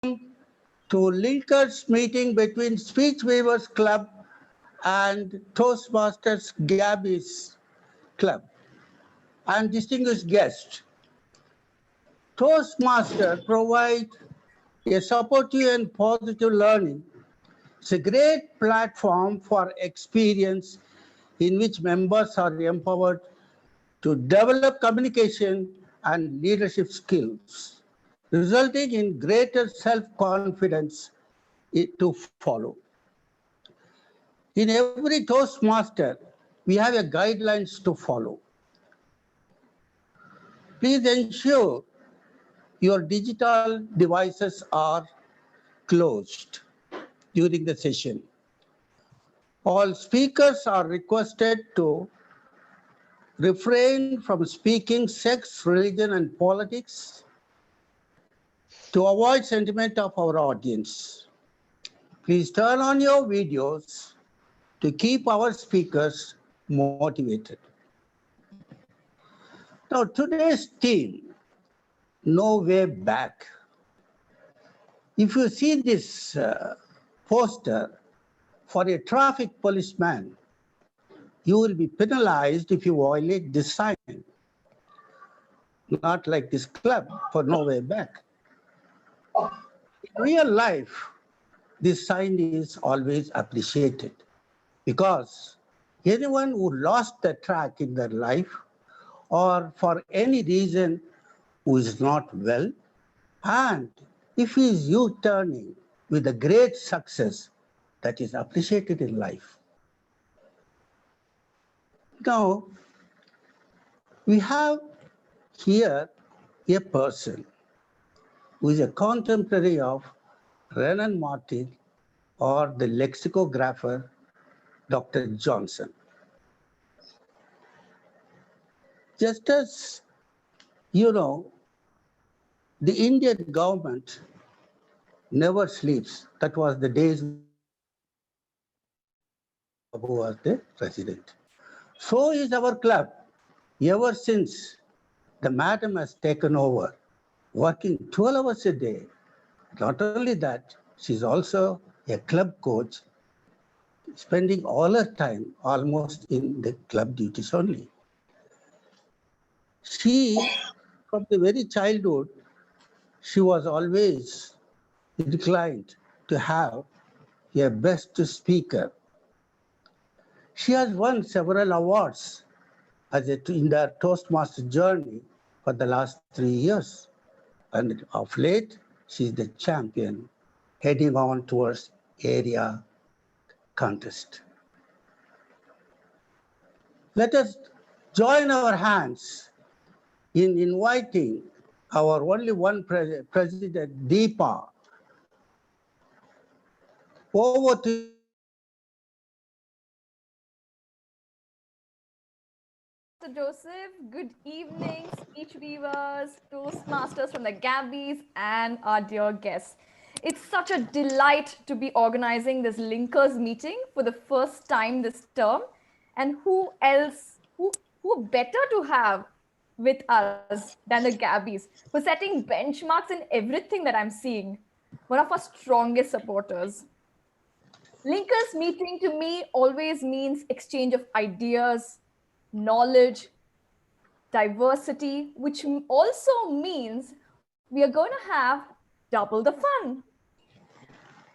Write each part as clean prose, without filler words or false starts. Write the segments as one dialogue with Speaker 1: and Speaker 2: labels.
Speaker 1: to Linkers meeting between Speech Weavers Club and Toastmasters Gabby's Club and distinguished guests. Toastmasters provide a supportive and positive learning. It's a great platform for experience in which members are empowered to develop communication and leadership skills, resulting in greater self-confidence to follow. In every Toastmaster, we have a guidelines to follow. Please ensure your digital devices are closed during the session. All speakers are requested to refrain from speaking sex, religion, and politics to avoid sentiment of our audience. Please turn on your videos to keep our speakers motivated. Now, today's theme, no way back. If you see this poster for a traffic policeman, you will be penalized if you violate this sign. Not like this club for no way back. In real life, this sign is always appreciated because anyone who lost the track in their life or for any reason who is not well, and if he is U-turning with a great success, that is appreciated in life. Now, we have here a person who is a contemporary of Renan Martin or the lexicographer, Dr. Johnson. Just as you know, the Indian government never sleeps. That was the days who was the president. So is our club. Ever since the madam has taken over, working 12 hours a day. Not only that, she's also a club coach, spending all her time almost in the club duties only. She, from the very childhood, she was always inclined to have a best speaker. She has won several awards in their Toastmaster journey for the last 3 years. And of late, she's the champion heading on towards area contest. Let us join our hands in inviting our only one president, Deepa, over to
Speaker 2: Mr. Joseph, good evening, speech weavers, Toastmasters from the Gabbies, and our dear guests. It's such a delight to be organizing this Linkers meeting for the first time this term. And who else, who better to have with us than the Gabbies, for setting benchmarks in everything that I'm seeing. One of our strongest supporters. Linkers meeting to me always means exchange of ideas, knowledge, diversity, which also means we are going to have double the fun.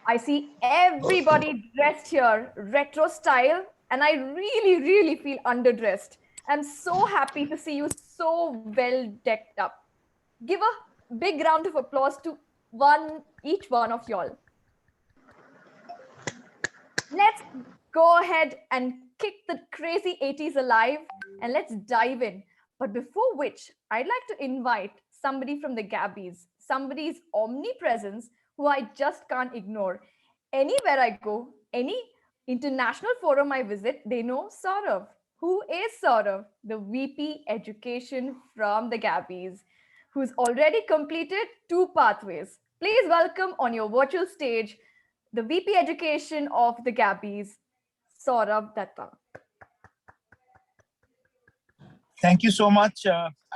Speaker 2: I see everybody dressed here, retro style, and I really, really feel underdressed. I'm so happy to see you so well decked up. Give a big round of applause to each one of y'all. Let's go ahead and kick the crazy 80s alive and let's dive in. But before which, I'd like to invite somebody from the Gabbies, somebody's omnipresence who I just can't ignore. Anywhere I go, any international forum I visit, they know Saurav. Who is Saurav? The VP Education from the Gabbies, who's already completed 2 pathways. Please welcome on your virtual stage the VP Education of the Gabbies, Saurav Datta.
Speaker 3: Thank you so much.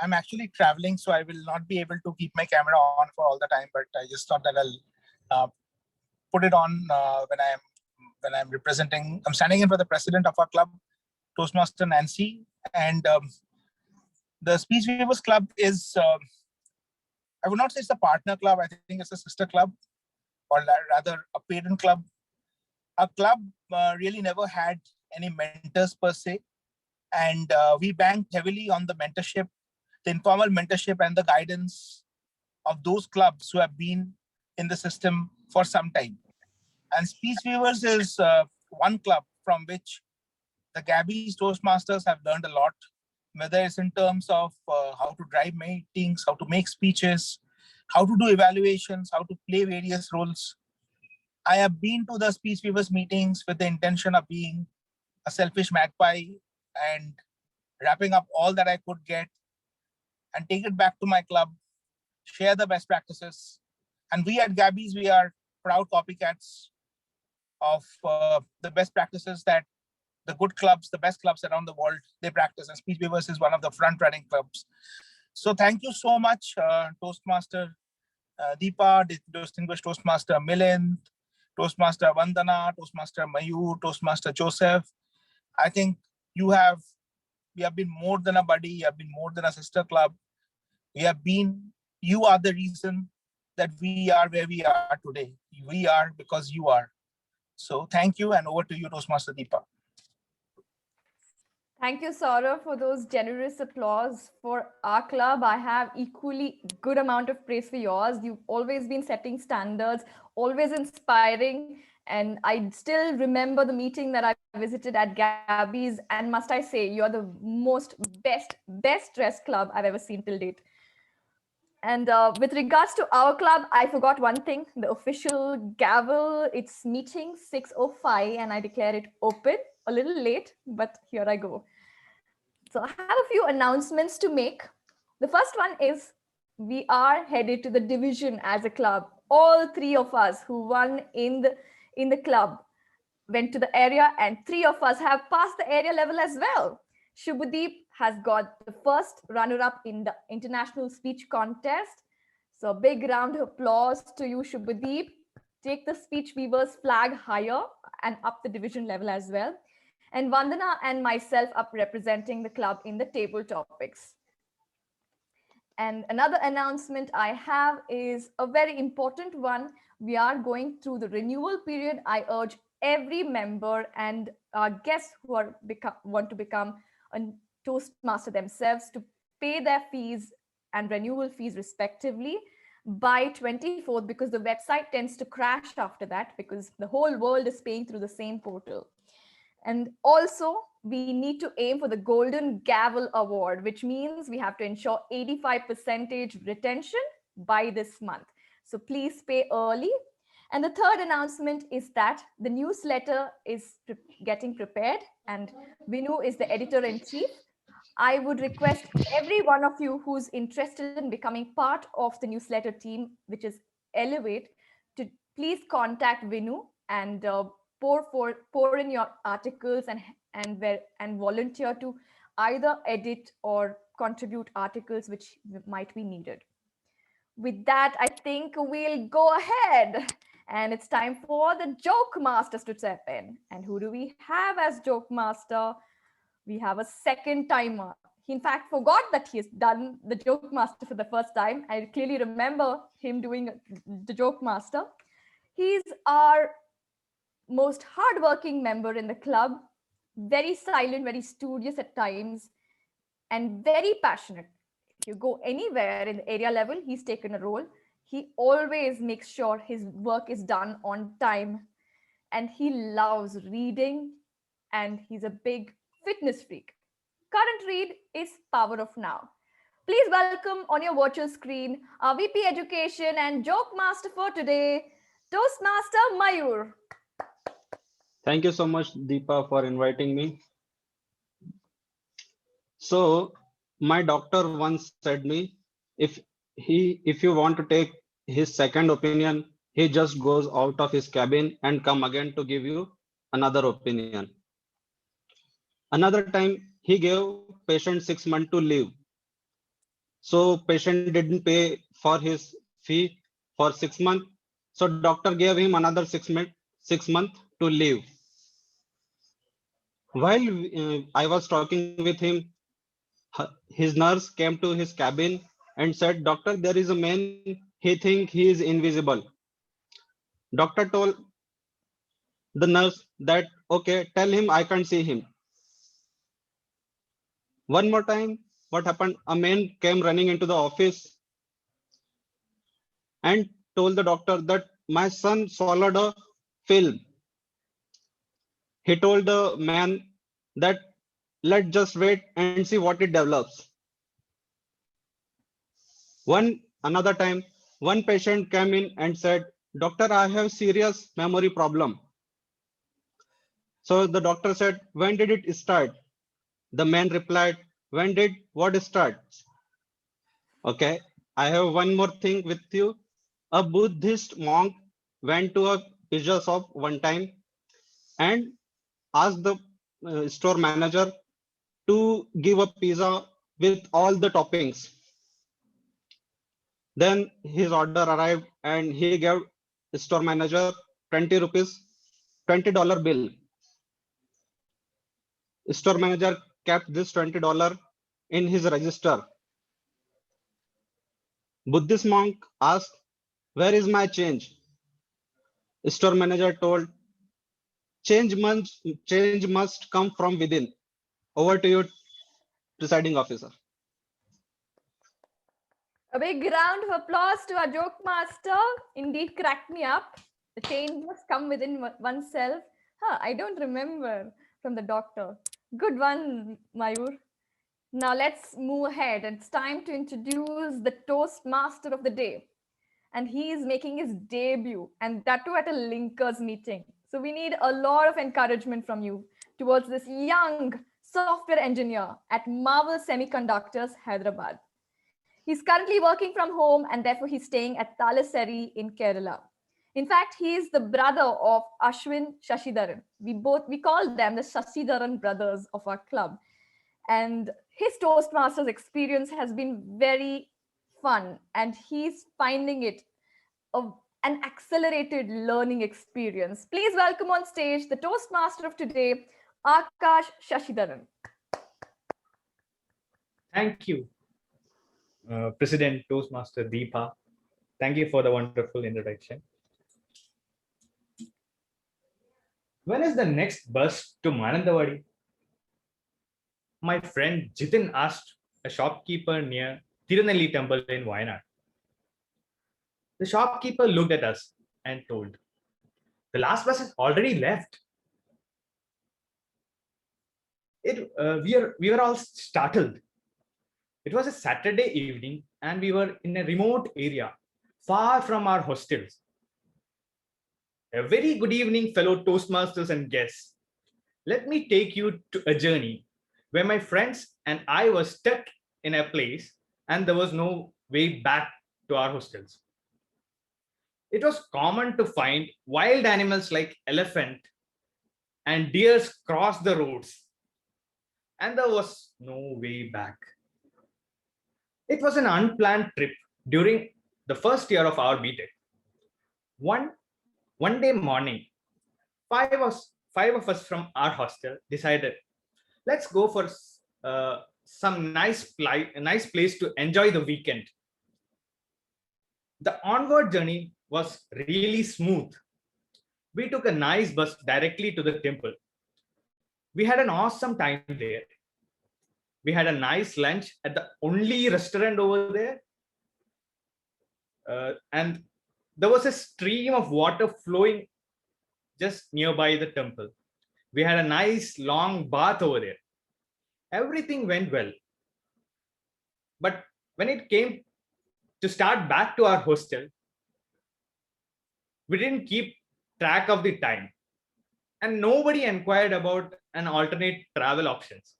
Speaker 3: I'm actually traveling, so I will not be able to keep my camera on for all the time, but I just thought that I'll put it on when I'm representing. I'm standing in for the president of our club, Toastmaster Nancy, and the Speech Weavers Club is. I would not say it's a partner club. I think it's a sister club, or rather a parent club. Our club really never had any mentors per se, and we banked heavily on the mentorship, the informal mentorship and the guidance of those clubs who have been in the system for some time. And Speech Weavers is one club from which the Gabby's Toastmasters have learned a lot, whether it's in terms of how to drive meetings, how to make speeches, how to do evaluations, how to play various roles. I have been to the Speech Weavers meetings with the intention of being a selfish magpie and wrapping up all that I could get and take it back to my club, share the best practices. And we at Gabby's, we are proud copycats of the best practices that the good clubs, the best clubs around the world, they practice. And Speech Weavers is one of the front-running clubs. So thank you so much, Toastmaster Deepa, Distinguished Toastmaster Milind, Toastmaster Vandana, Toastmaster Mayur, Toastmaster Joseph. I think we have been more than a buddy, you have been more than a sister club. You are the reason that we are where we are today. We are because you are. So thank you, and over to you, Toastmaster Deepa.
Speaker 2: Thank you, Saurav, for those generous applause for our club. I have equally good amount of praise for yours. You've always been setting standards, always inspiring. And I still remember the meeting that I visited at Gabby's. And must I say, you're the best dressed club I've ever seen till date. And with regards to our club, I forgot one thing, the official gavel. It's meeting 6:05 and I declare it open. A little late, but here I go. So I have a few announcements to make. The first one is we are headed to the division as a club. All three of us who won in the club went to the area, and three of us have passed the area level as well. Shubhadeep has got the first runner-up in the international speech contest. So big round of applause to you, Shubhadeep. Take the Speech Weavers flag higher and up the division level as well. And Vandana and myself are representing the club in the table topics. And another announcement I have is a very important one. We are going through the renewal period. I urge every member and our guests who want to become a Toastmaster themselves to pay their fees and renewal fees respectively by 24th, because the website tends to crash after that because the whole world is paying through the same portal. And also, we need to aim for the Golden Gavel Award, which means we have to ensure 85% retention by this month. So please pay early. And the third announcement is that the newsletter is getting prepared, and Vinu is the editor-in-chief. I would request every one of you who's interested in becoming part of the newsletter team, which is Elevate, to please contact Vinu and pour in your articles and volunteer to either edit or contribute articles which might be needed. With that, I think we'll go ahead, and it's time for the joke masters to step in. And who do we have as joke master? We have a second timer. He in fact forgot that he's done the joke master for the first time. I clearly remember him doing the joke master. He's our most hardworking member in the club, very silent, very studious at times, and very passionate. If you go anywhere in the area level, he's taken a role. He always makes sure his work is done on time, and he loves reading, and he's a big fitness freak. Current read is Power of Now. Please welcome on your virtual screen our VP Education and Joke Master for today, Toastmaster Mayur.
Speaker 4: Thank you so much, Deepa, for inviting me. So, my doctor once said me, if you want to take his second opinion, he just goes out of his cabin and come again to give you another opinion. Another time, he gave patient 6 months to live. So patient didn't pay for his fee for 6 months. So doctor gave him another 6 months to live. While I was talking with him, his nurse came to his cabin and said, "Doctor, there is a man. He think he is invisible." Doctor told the nurse that, "Okay, tell him I can't see him." One more time, what happened? A man came running into the office and told the doctor that my son swallowed a film. He told the man that let's just wait and see what it develops. Another time, one patient came in and said, "Doctor, I have serious memory problem." So the doctor said, "When did it start?" The man replied, "When did what start?" Okay, I have one more thing with you. A Buddhist monk went to a pizza shop one time and asked the store manager to give a pizza with all the toppings. Then his order arrived and he gave store manager 20 rupees, $20 bill. Store manager kept this $20 in his register. Buddhist monk asked, "Where is my change?" Store manager told, change must come from within." Over to you, presiding officer.
Speaker 2: A big round of applause to our joke master. Indeed, cracked me up. The change must come within oneself. I don't remember from the doctor. Good one, Mayur. Now let's move ahead. It's time to introduce the Toastmaster of the day. And he is making his debut, and that too at a linkers meeting. So we need a lot of encouragement from you towards this young software engineer at Marvel Semiconductors, Hyderabad. He's currently working from home, and therefore he's staying at Thalassery in Kerala. In fact, he is the brother of Ashwin Shashidharan. We call them the Shashidharan brothers of our club. And his Toastmasters experience has been very fun, and he's finding it an accelerated learning experience. Please welcome on stage the Toastmaster of today, Akash Shashidharan.
Speaker 5: Thank you, President Toastmaster Deepa. Thank you for the wonderful introduction. When is the next bus to Manandawadi? My friend Jitin asked a shopkeeper near Tirunelli temple in Wayanad. The shopkeeper looked at us and told, "The last bus has already left." We were all startled. It was a Saturday evening and we were in a remote area, far from our hostels. A very good evening, fellow Toastmasters and guests. Let me take you to a journey where my friends and I were stuck in a place and there was no way back to our hostels. It was common to find wild animals like elephant and deers cross the roads, and there was no way back. It was an unplanned trip during the first year of our BTech. One day morning, five of us from our hostel decided, let's go for some nice place to enjoy the weekend. The onward journey was really smooth. We took a nice bus directly to the temple. We had an awesome time there. We had a nice lunch at the only restaurant over there. And there was a stream of water flowing just nearby the temple. We had a nice long bath over there. Everything went well. But when it came to start back to our hostel, we didn't keep track of the time. And nobody inquired about an alternate travel options.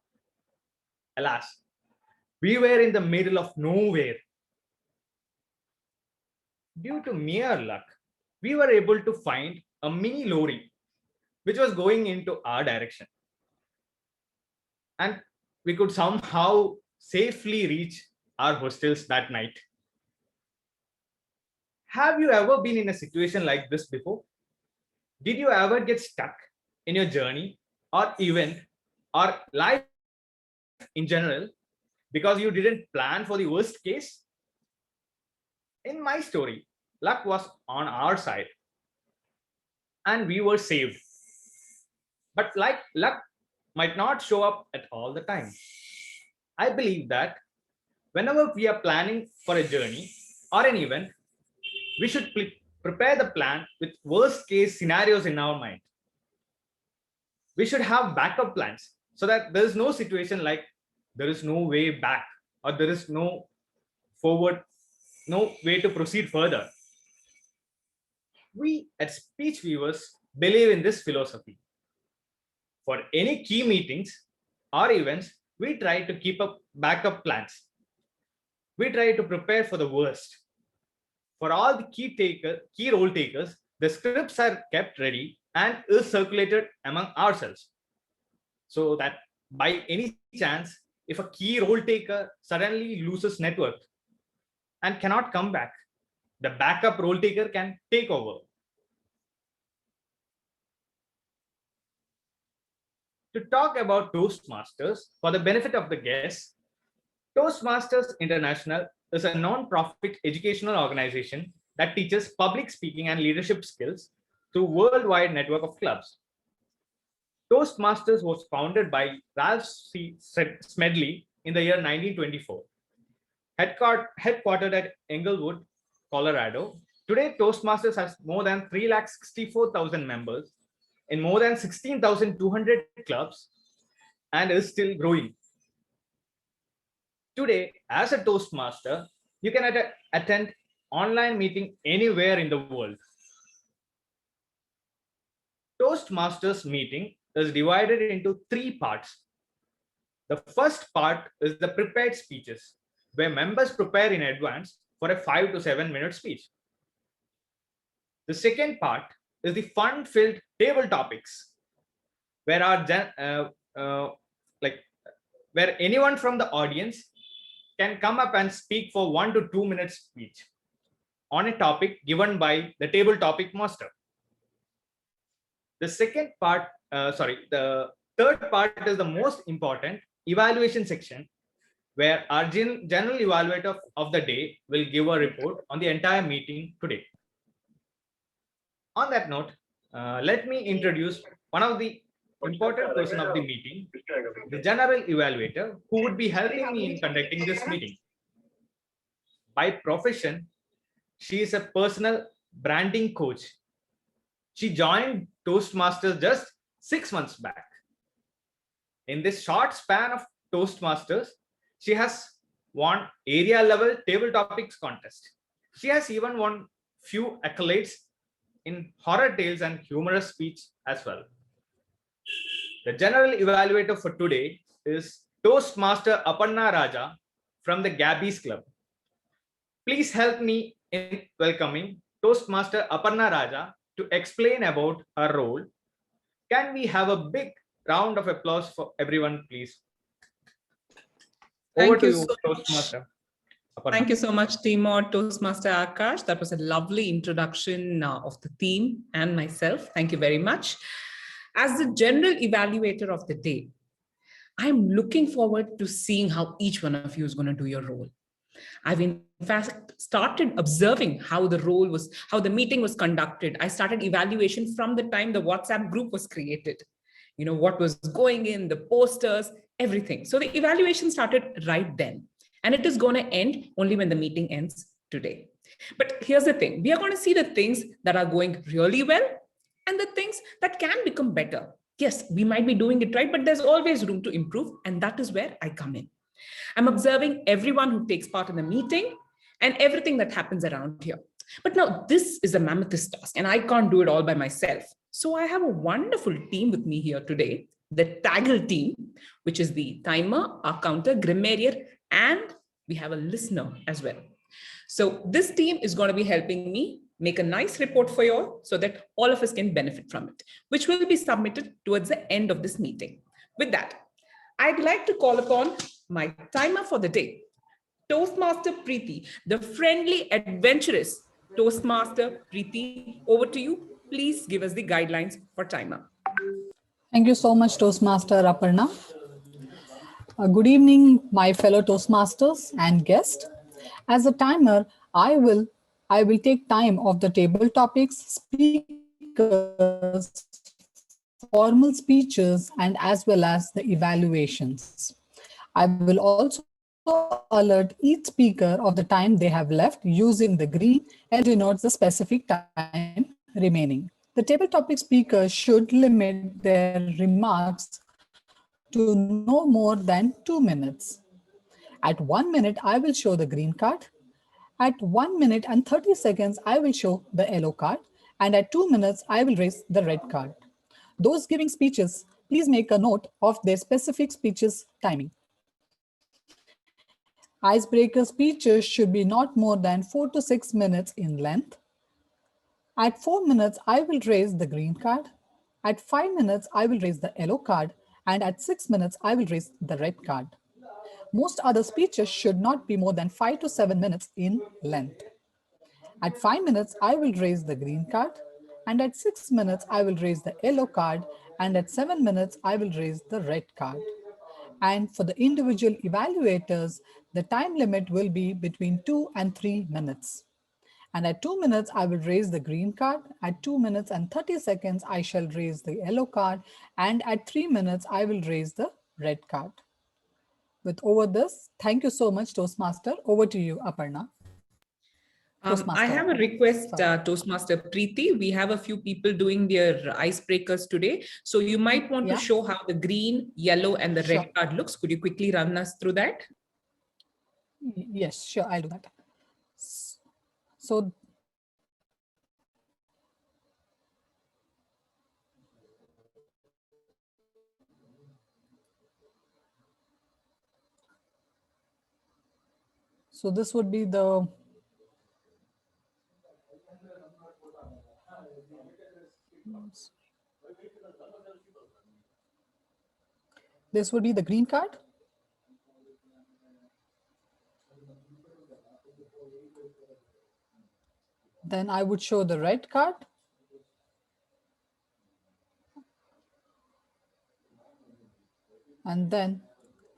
Speaker 5: Alas, we were in the middle of nowhere. Due to mere luck, we were able to find a mini lorry which was going into our direction. And we could somehow safely reach our hostels that night. Have you ever been in a situation like this before? Did you ever get stuck in your journey or event or life in general because you didn't plan for the worst case? In my story, luck was on our side and we were saved. But like luck might not show up at all the time. I believe that whenever we are planning for a journey or an event, we should prepare the plan with worst case scenarios in our mind. We should have backup plans so that there is no situation like there is no way back or there is no forward, no way to proceed further. We at Speech Weavers believe in this philosophy. For any key meetings or events, we try to keep up backup plans. We try to prepare for the worst. For all the key role takers, the scripts are kept ready and is circulated among ourselves. So that by any chance, if a key role taker suddenly loses network and cannot come back, the backup role taker can take over. To talk about Toastmasters for the benefit of the guests, Toastmasters International is a non-profit educational organization that teaches public speaking and leadership skills through a worldwide network of clubs. Toastmasters was founded by Ralph C. Smedley in the year 1924. Headquartered at Englewood, Colorado, today Toastmasters has more than 364,000 members in more than 16,200 clubs and is still growing. Today, as a Toastmaster, you can attend online meeting anywhere in the world. Toastmasters meeting is divided into 3 parts. The first part is the prepared speeches, where members prepare in advance for a 5 to 7 minute speech. The second part is the fun-filled table topics, where where anyone from the audience can come up and speak for 1 to 2 minutes speech on a topic given by the table topic master. The third part is the most important evaluation section, where our general evaluator of the day will give a report on the entire meeting today. On that note, let me introduce one of the important person of the meeting, the general evaluator, who would be helping me in conducting this meeting. By profession, she is a personal branding coach. She joined Toastmasters just 6 months back. In this short span of Toastmasters, she has won area level table topics contest. She has even won few accolades in horror tales and humorous speech as well. The general evaluator for today is Toastmaster Aparna Raja from the Gabby's Club. Please help me in welcoming Toastmaster Aparna Raja to explain about her role. Can we have a big round of applause for everyone, please? Over to you, Toastmaster Aparna.
Speaker 6: Thank you so much, Timor, Toastmaster Akash. That was a lovely introduction of the theme and myself. Thank you very much. As the general evaluator of the day, I'm looking forward to seeing how each one of you is going to do your role. I've in fact started observing how the meeting was conducted. I started evaluation from the time the WhatsApp group was created. You know, what was going in, the posters, everything. So the evaluation started right then. And it is going to end only when the meeting ends today. But here's the thing. We are going to see the things that are going really well and the things that can become better. Yes, we might be doing it right, but there's always room to improve. And that is where I come in. I'm observing everyone who takes part in the meeting and everything that happens around here. But now this is a mammoth task and I can't do it all by myself. So I have a wonderful team with me here today, the Taggle team, which is the timer, our counter, grammarian, and we have a listener as well. So this team is going to be helping me make a nice report for you all so that all of us can benefit from it, which will be submitted towards the end of this meeting. With that, I'd like to call upon my timer for the day, Toastmaster Preeti, the friendly, adventurous, Toastmaster Preeti, over to you. Please give us the guidelines for timer.
Speaker 7: Thank you so much, Toastmaster Aparna. Good evening, my fellow Toastmasters and guests. As a timer, I will take time of the table topics, speakers, formal speeches, and as well as the evaluations. I will also alert each speaker of the time they have left using the green L denotes the specific time remaining. The table topic speakers should limit their remarks to no more than 2 minutes. At 1 minute, I will show the green card. At 1 minute and 30 seconds, I will show the yellow card. And at 2 minutes, I will raise the red card. Those giving speeches, please make a note of their specific speeches timing. Icebreaker speeches should be not more than 4 to 6 minutes in length. At 4 minutes, I will raise the green card. At 5 minutes, I will raise the yellow card. And at 6 minutes, I will raise the red card. Most other speeches should not be more than 5 to 7 minutes in length. At 5 minutes, I will raise the green card. And at 6 minutes, I will raise the yellow card. And at 7 minutes, I will raise the red card. And for the individual evaluators, the time limit will be between 2 and 3 minutes. And at 2 minutes, I will raise the green card. At 2 minutes and 30 seconds, I shall raise the yellow card. And at 3 minutes, I will raise the red card. With over this, thank you so much, Toastmaster. Over to you, Aparna.
Speaker 6: I have a request, Toastmaster Preeti. We have a few people doing their icebreakers today. So you might want to show how the green, yellow, and the red card looks. Could you quickly run us through that?
Speaker 7: Yes, sure, I'll do that. So this would be the green card. Then I would show the red card. And then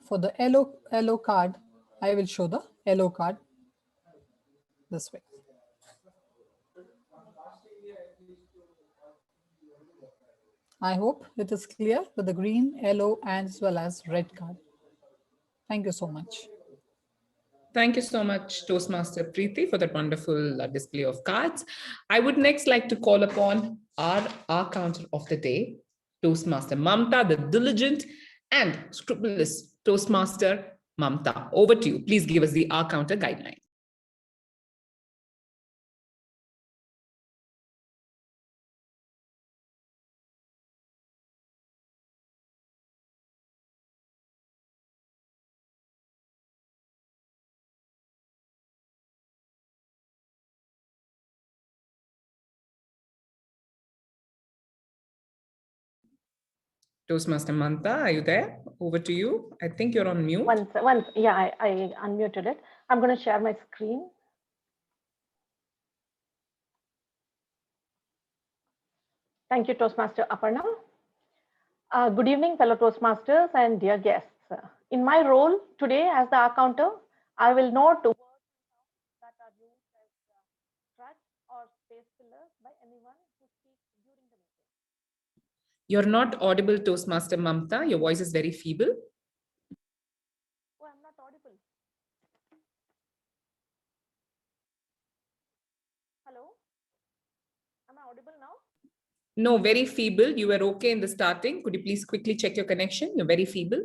Speaker 7: for the yellow card, I will show the yellow card this way. I hope it is clear with the green, yellow, as well as red card. Thank you so much.
Speaker 6: Thank you so much, Toastmaster Preeti, for that wonderful display of cards. I would next like to call upon our counter of the day, Toastmaster Mamta, the diligent and scrupulous Toastmaster Mamta. Over to you. Please give us the R counter guideline. Toastmaster Mamta, are you there? Over to you. I think you're on mute.
Speaker 8: Yeah, I unmuted it. I'm going to share my screen. Thank you, Toastmaster Aparna. Good evening, fellow Toastmasters and dear guests. In my role today as the R counter, I will note words that are used as crutch or space fillers by anyone who speaks during the meeting.
Speaker 6: You're not audible, Toastmaster Mamta. Your voice is very feeble.
Speaker 8: Oh, I'm not audible. Hello? Am I audible now?
Speaker 6: No, very feeble. You were okay in the starting. Could you please quickly check your connection? You're very feeble.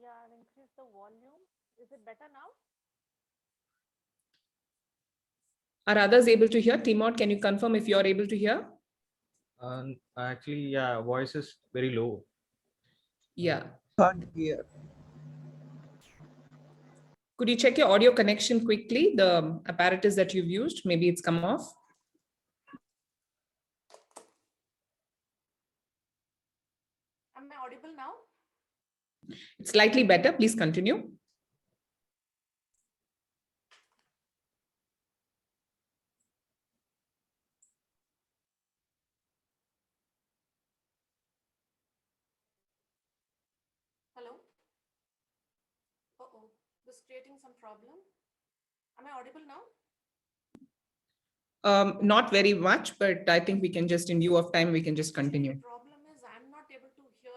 Speaker 8: Yeah, I've increased the volume. Is it better now?
Speaker 6: Are others able to hear? Timot, can you confirm if you're able to hear?
Speaker 4: Actually, yeah, voice is very low.
Speaker 6: Yeah.
Speaker 1: Can't hear.
Speaker 6: Could you check your audio connection quickly? The apparatus that you've used, maybe it's come off.
Speaker 8: Am I audible now?
Speaker 6: It's slightly better. Please continue.
Speaker 8: this creating some problem? Am I audible now?
Speaker 6: Not very much, but I think we can just, in lieu of time, we can just continue.
Speaker 8: The problem is I'm not able to hear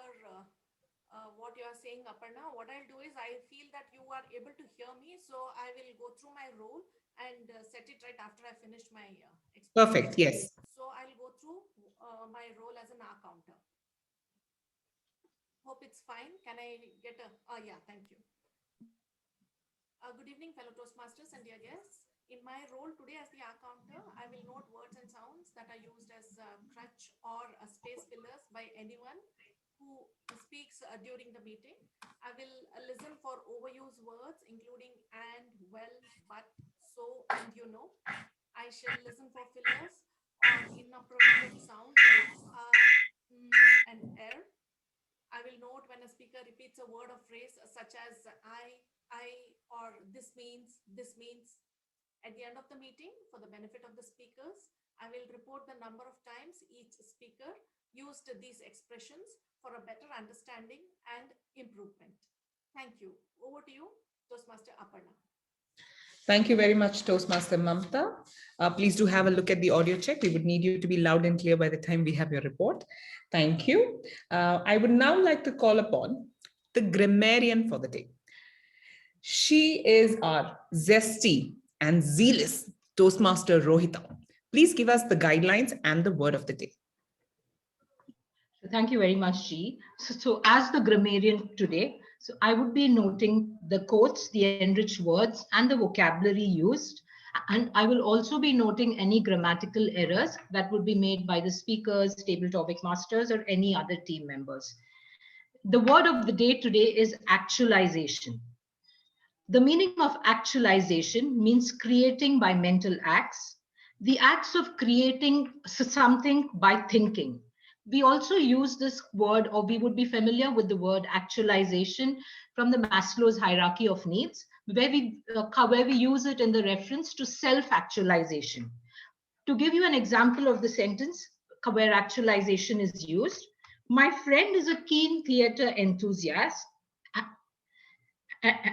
Speaker 8: what you are saying, Aparna. What I'll do is I feel that you are able to hear me, so I will go through my role and set it right after I finish my explanation.
Speaker 6: Perfect, yes.
Speaker 8: So I'll go through my role as an R counter. Hope it's fine. Can I get a, yeah, thank you. Good evening, fellow Toastmasters and dear guests. In my role today as the R counter, I will note words and sounds that are used as crutch or space fillers by anyone who speaks during the meeting. I will listen for overused words, including and, well, but, so, and you know. I shall listen for fillers or inappropriate sounds like and er. I will note when a speaker repeats a word or phrase such as I, or this means. At the end of the meeting, for the benefit of the speakers, I will report the number of times each speaker used these expressions for a better understanding and improvement. Thank you. Over to you, Toastmaster Aparna.
Speaker 6: Thank you very much, Toastmaster Mamta. Please do have a look at the audio check. We would need you to be loud and clear by the time we have your report. Thank you. I would now like to call upon the grammarian for the day. She is our zesty and zealous Toastmaster Rohita. Please give us the guidelines and the word of the day.
Speaker 9: Thank you very much, G. So as the grammarian today, so I would be noting the quotes, the enriched words, and the vocabulary used. And I will also be noting any grammatical errors that would be made by the speakers, table topic masters, or any other team members. The word of the day today is actualization. The meaning of actualization means creating by mental acts, the acts of creating something by thinking. We also use this word, or we would be familiar with the word actualization from the Maslow's hierarchy of needs, where we use it in the reference to self-actualization. To give you an example of the sentence where actualization is used, my friend is a keen theater enthusiast,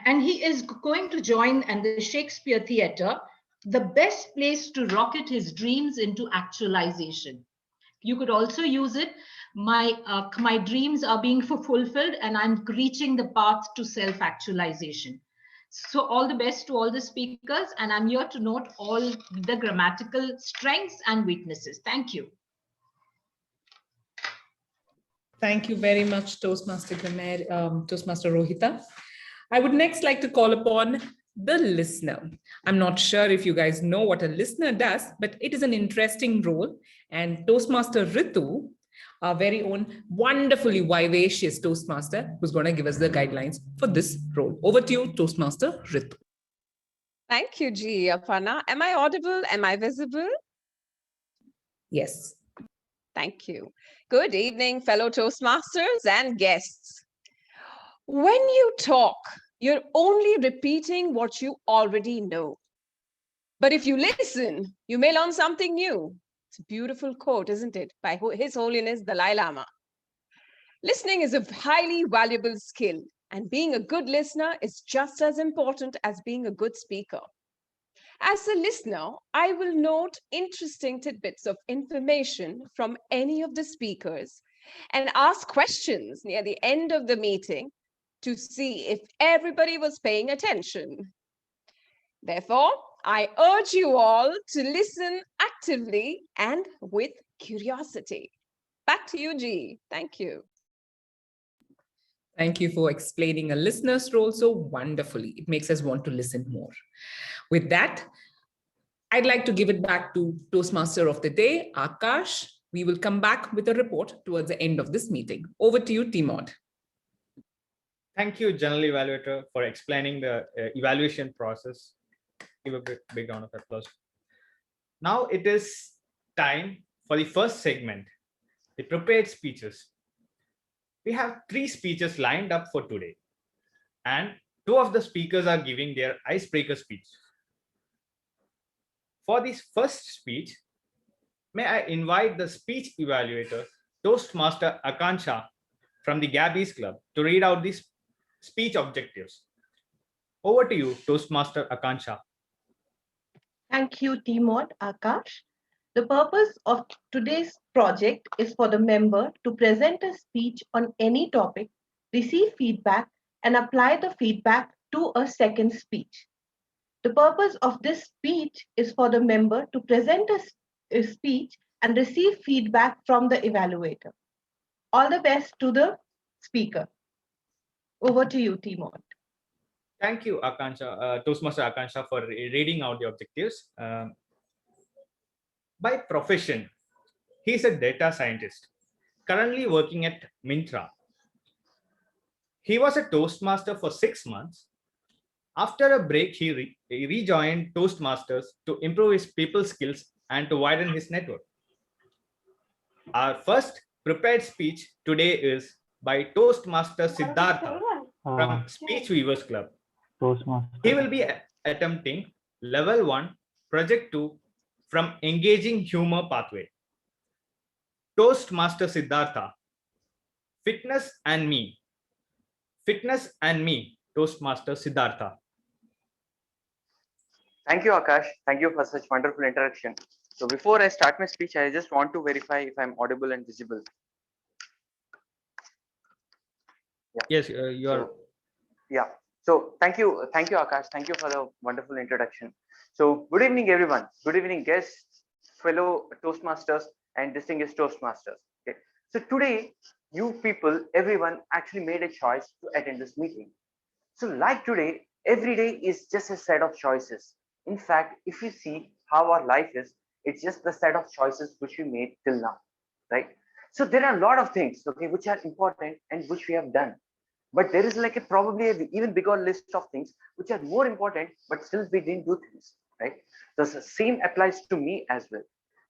Speaker 9: and he is going to join the Shakespeare Theatre, the best place to rocket his dreams into actualization. You could also use it, my dreams are being fulfilled and I'm reaching the path to self-actualization. So all the best to all the speakers, and I'm here to note all the grammatical strengths and weaknesses. Thank you.
Speaker 6: Thank you very much, Toastmaster Rohita. I would next like to call upon the listener. I'm not sure if you guys know what a listener does, but it is an interesting role. And Toastmaster Ritu, our very own wonderfully vivacious Toastmaster, who's going to give us the guidelines for this role. Over to you, Toastmaster Ritu.
Speaker 10: Thank you, G. Aparna. Am I audible? Am I visible?
Speaker 6: Yes.
Speaker 10: Thank you. Good evening, fellow Toastmasters and guests. When you talk, you're only repeating what you already know. But if you listen, you may learn something new. It's a beautiful quote, isn't it? By His Holiness Dalai Lama. Listening is a highly valuable skill, and being a good listener is just as important as being a good speaker. As a listener, I will note interesting tidbits of information from any of the speakers and ask questions near the end of the meeting to see if everybody was paying attention. Therefore, I urge you all to listen actively and with curiosity. Back to you, G. Thank you.
Speaker 6: Thank you for explaining a listener's role so wonderfully. It makes us want to listen more. With that, I'd like to give it back to Toastmaster of the Day, Akash. We will come back with a report towards the end of this meeting. Over to you, Timod.
Speaker 5: Thank you, General Evaluator, for explaining the evaluation process. Give a big round of applause. Now it is time for the first segment, the prepared speeches. We have 3 speeches lined up for today, and 2 of the speakers are giving their icebreaker speech. For this first speech, may I invite the speech evaluator, Toastmaster Akansha from the Gabby's Club, to read out these speech objectives. Over to you, Toastmaster Akansha.
Speaker 11: Thank you, T-Mod Akash. The purpose of today's project is for the member to present a speech on any topic, receive feedback, and apply the feedback to a second speech. The purpose of this speech is for the member to present a speech and receive feedback from the evaluator. All the best to the speaker. Over to you, T-Mod.
Speaker 5: Thank you, Akansha, Toastmaster Akansha, for reading out the objectives. By profession, he's a data scientist, currently working at Mintra. He was a Toastmaster for 6 months. After a break, he rejoined Toastmasters to improve his people skills and to widen his network. Our first prepared speech today is by Toastmaster Siddhartha from Speech Weavers Club. He will be attempting level 1, project 2 from Engaging Humor Pathway. Toastmaster Siddhartha, fitness and me. Fitness and me, Toastmaster Siddhartha.
Speaker 12: Thank you, Akash. Thank you for such wonderful introduction. So before I start my speech, I just want to verify if I'm audible and visible.
Speaker 5: Yeah. Yes, you are.
Speaker 12: Yeah. So thank you, Akash. Thank you for the wonderful introduction. So good evening, everyone. Good evening, guests, fellow Toastmasters, and distinguished Toastmasters. Okay. So today, you people, everyone, actually made a choice to attend this meeting. So like today, every day is just a set of choices. In fact, if you see how our life is, it's just the set of choices which we made till now, right? So there are a lot of things, okay, which are important and which we have done. But there is like a probably an even bigger list of things which are more important, but still we didn't do things, right? So the same applies to me as well.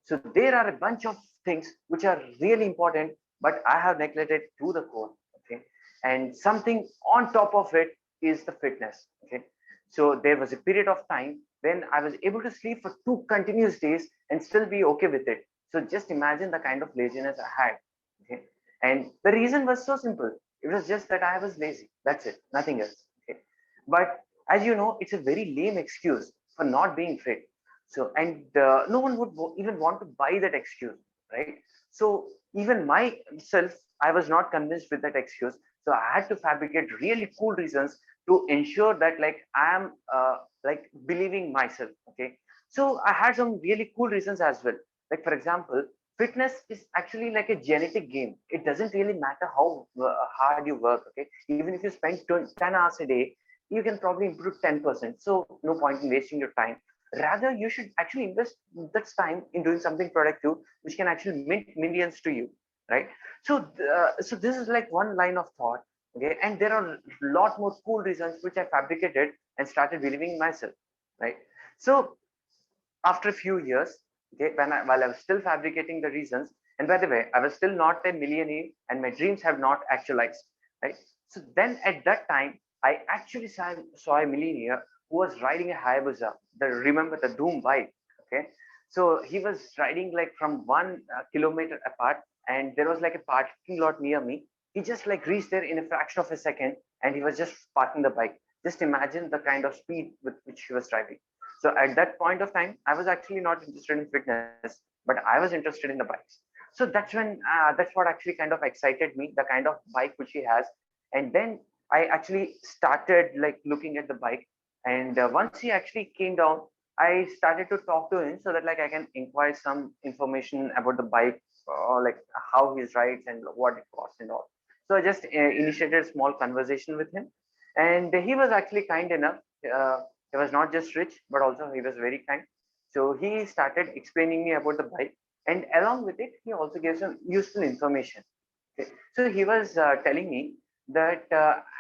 Speaker 12: So there are a bunch of things which are really important, but I have neglected to the core, okay? And something on top of it is the fitness, okay? So there was a period of time when I was able to sleep for 2 continuous days and still be okay with it. So just imagine the kind of laziness I had, okay? And the reason was so simple. It was just that I was lazy. That's it, nothing else, okay? But as you know, it's a very lame excuse for not being fit. So, and no one would even want to buy that excuse, right? So even myself, I was not convinced with that excuse. So I had to fabricate really cool reasons to ensure that like I am like believing myself, okay? So I had some really cool reasons as well. Like for example, fitness is actually like a genetic game. It doesn't really matter how hard you work, okay? Even if you spend 10 hours a day, you can probably improve 10%. So no point in wasting your time. Rather, you should actually invest that time in doing something productive, which can actually mint millions to you, right? So, so this is like one line of thought, okay? And there are a lot more cool reasons which I fabricated and started believing in myself, right? So after a few years, okay, while I was still fabricating the reasons, and by the way, I was still not a millionaire and my dreams have not actualized, right? So then at that time, I actually saw a millionaire who was riding a Hayabusa, remember the Doom bike, okay? So he was riding like from 1 kilometer apart and there was like a parking lot near me. He just like reached there in a fraction of a second and he was just parking the bike. Just imagine the kind of speed with which he was driving. So at that point of time, I was actually not interested in fitness, but I was interested in the bikes. So that's when that's what actually kind of excited me, the kind of bike which he has. And then I actually started like looking at the bike. And once he actually came down, I started to talk to him so that like I can inquire some information about the bike or like how he rides and what it costs and all. So I just initiated a small conversation with him, and he was actually kind enough. He was not just rich, but also he was very kind. So he started explaining me about the bike, and along with it, he also gave some useful information. Okay. So he was telling me that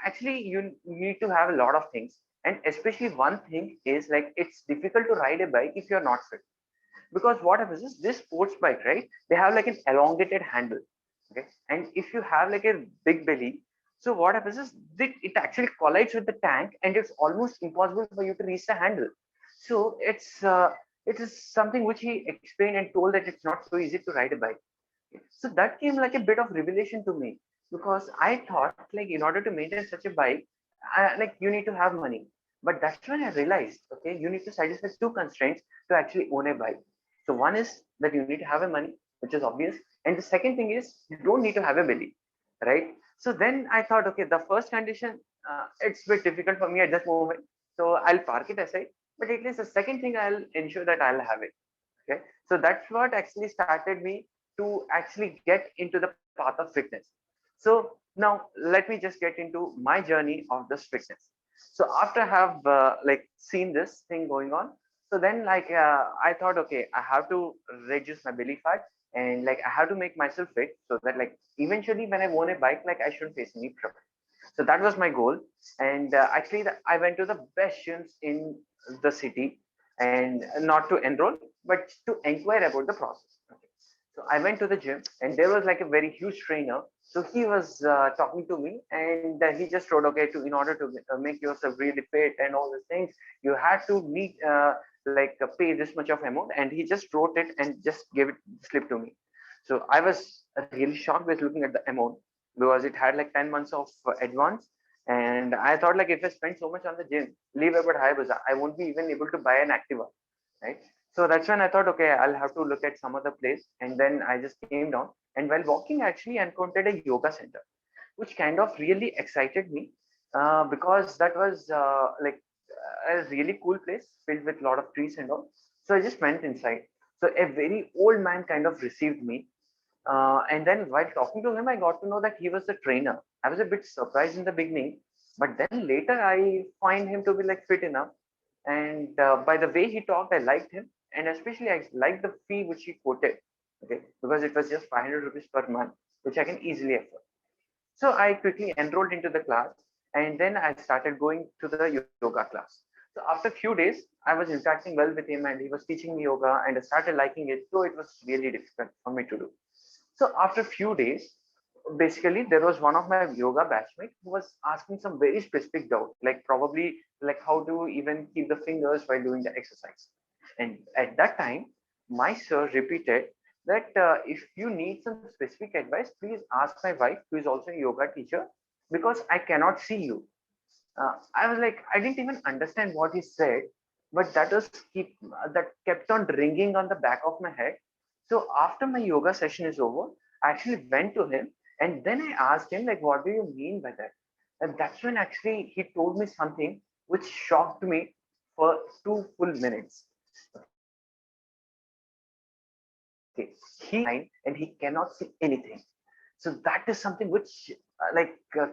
Speaker 12: actually you need to have a lot of things, and especially one thing is like it's difficult to ride a bike if you're not fit. Because what happens is this sports bike, right? They have like an elongated handle, okay? And if you have like a big belly, so what happens is it actually collides with the tank, and it's almost impossible for you to reach the handle. So it is something which he explained and told that it's not so easy to ride a bike. So that came like a bit of revelation to me because I thought like in order to maintain such a bike, like you need to have money. But that's when I realized, okay, you need to satisfy two constraints to actually own a bike. So one is that you need to have a money, which is obvious. And the second thing is you don't need to have a belly, right? So then I thought, okay, the first condition, it's a bit difficult for me at this moment. So I'll park it aside. But at least the second thing, I'll ensure that I'll have it. Okay. So that's what actually started me to actually get into the path of fitness. So now let me just get into my journey of this fitness. So after I have like seen this thing going on, so then like I thought, okay, I have to reduce my belly fat and like I have to make myself fit so that like eventually when I own a bike, like I should face any trouble. So that was my goal. And actually, I went to the best gyms in the city, and not to enroll, but to inquire about the process. Okay. So I went to the gym, and there was like a very huge trainer. So he was talking to me, and he just wrote, okay, to in order to make yourself really fit and all these things, you had to meet pay this much of amount, and he just wrote it and just gave it slip to me. So I was really shocked with looking at the amount because it had like 10 months of advance. And I thought like if I spend so much on the gym, leave about high bazaar, I won't be even able to buy an Activa, right? So that's when I thought, okay, I'll have to look at some other place. And then I just came down. And while walking, I actually encountered a yoga center, which kind of really excited me because that was a really cool place filled with a lot of trees and all. So I just went inside. So a very old man kind of received me, and then while talking to him, I got to know that he was a trainer. I was a bit surprised in the beginning, but then later I find him to be like fit enough. And by the way he talked, I liked him, and especially I liked the fee which he quoted. Okay, because it was just 500 rupees per month, which I can easily afford. So I quickly enrolled into the class, and then I started going to the yoga class. So after a few days, I was interacting well with him, and he was teaching me yoga, and I started liking it. So it was really difficult for me to do. So after a few days, basically there was one of my yoga batchmates who was asking some very specific doubt, like probably like how to even keep the fingers while doing the exercise. And at that time, my sir repeated that if you need some specific advice, please ask my wife, who is also a yoga teacher, because I cannot see you. I was like, I didn't even understand what he said, but that kept on ringing on the back of my head. So after my yoga session is over, I actually went to him and then I asked him like, what do you mean by that? And that's when actually he told me something which shocked me for 2 full minutes. Okay, he and he cannot see anything. So that is something which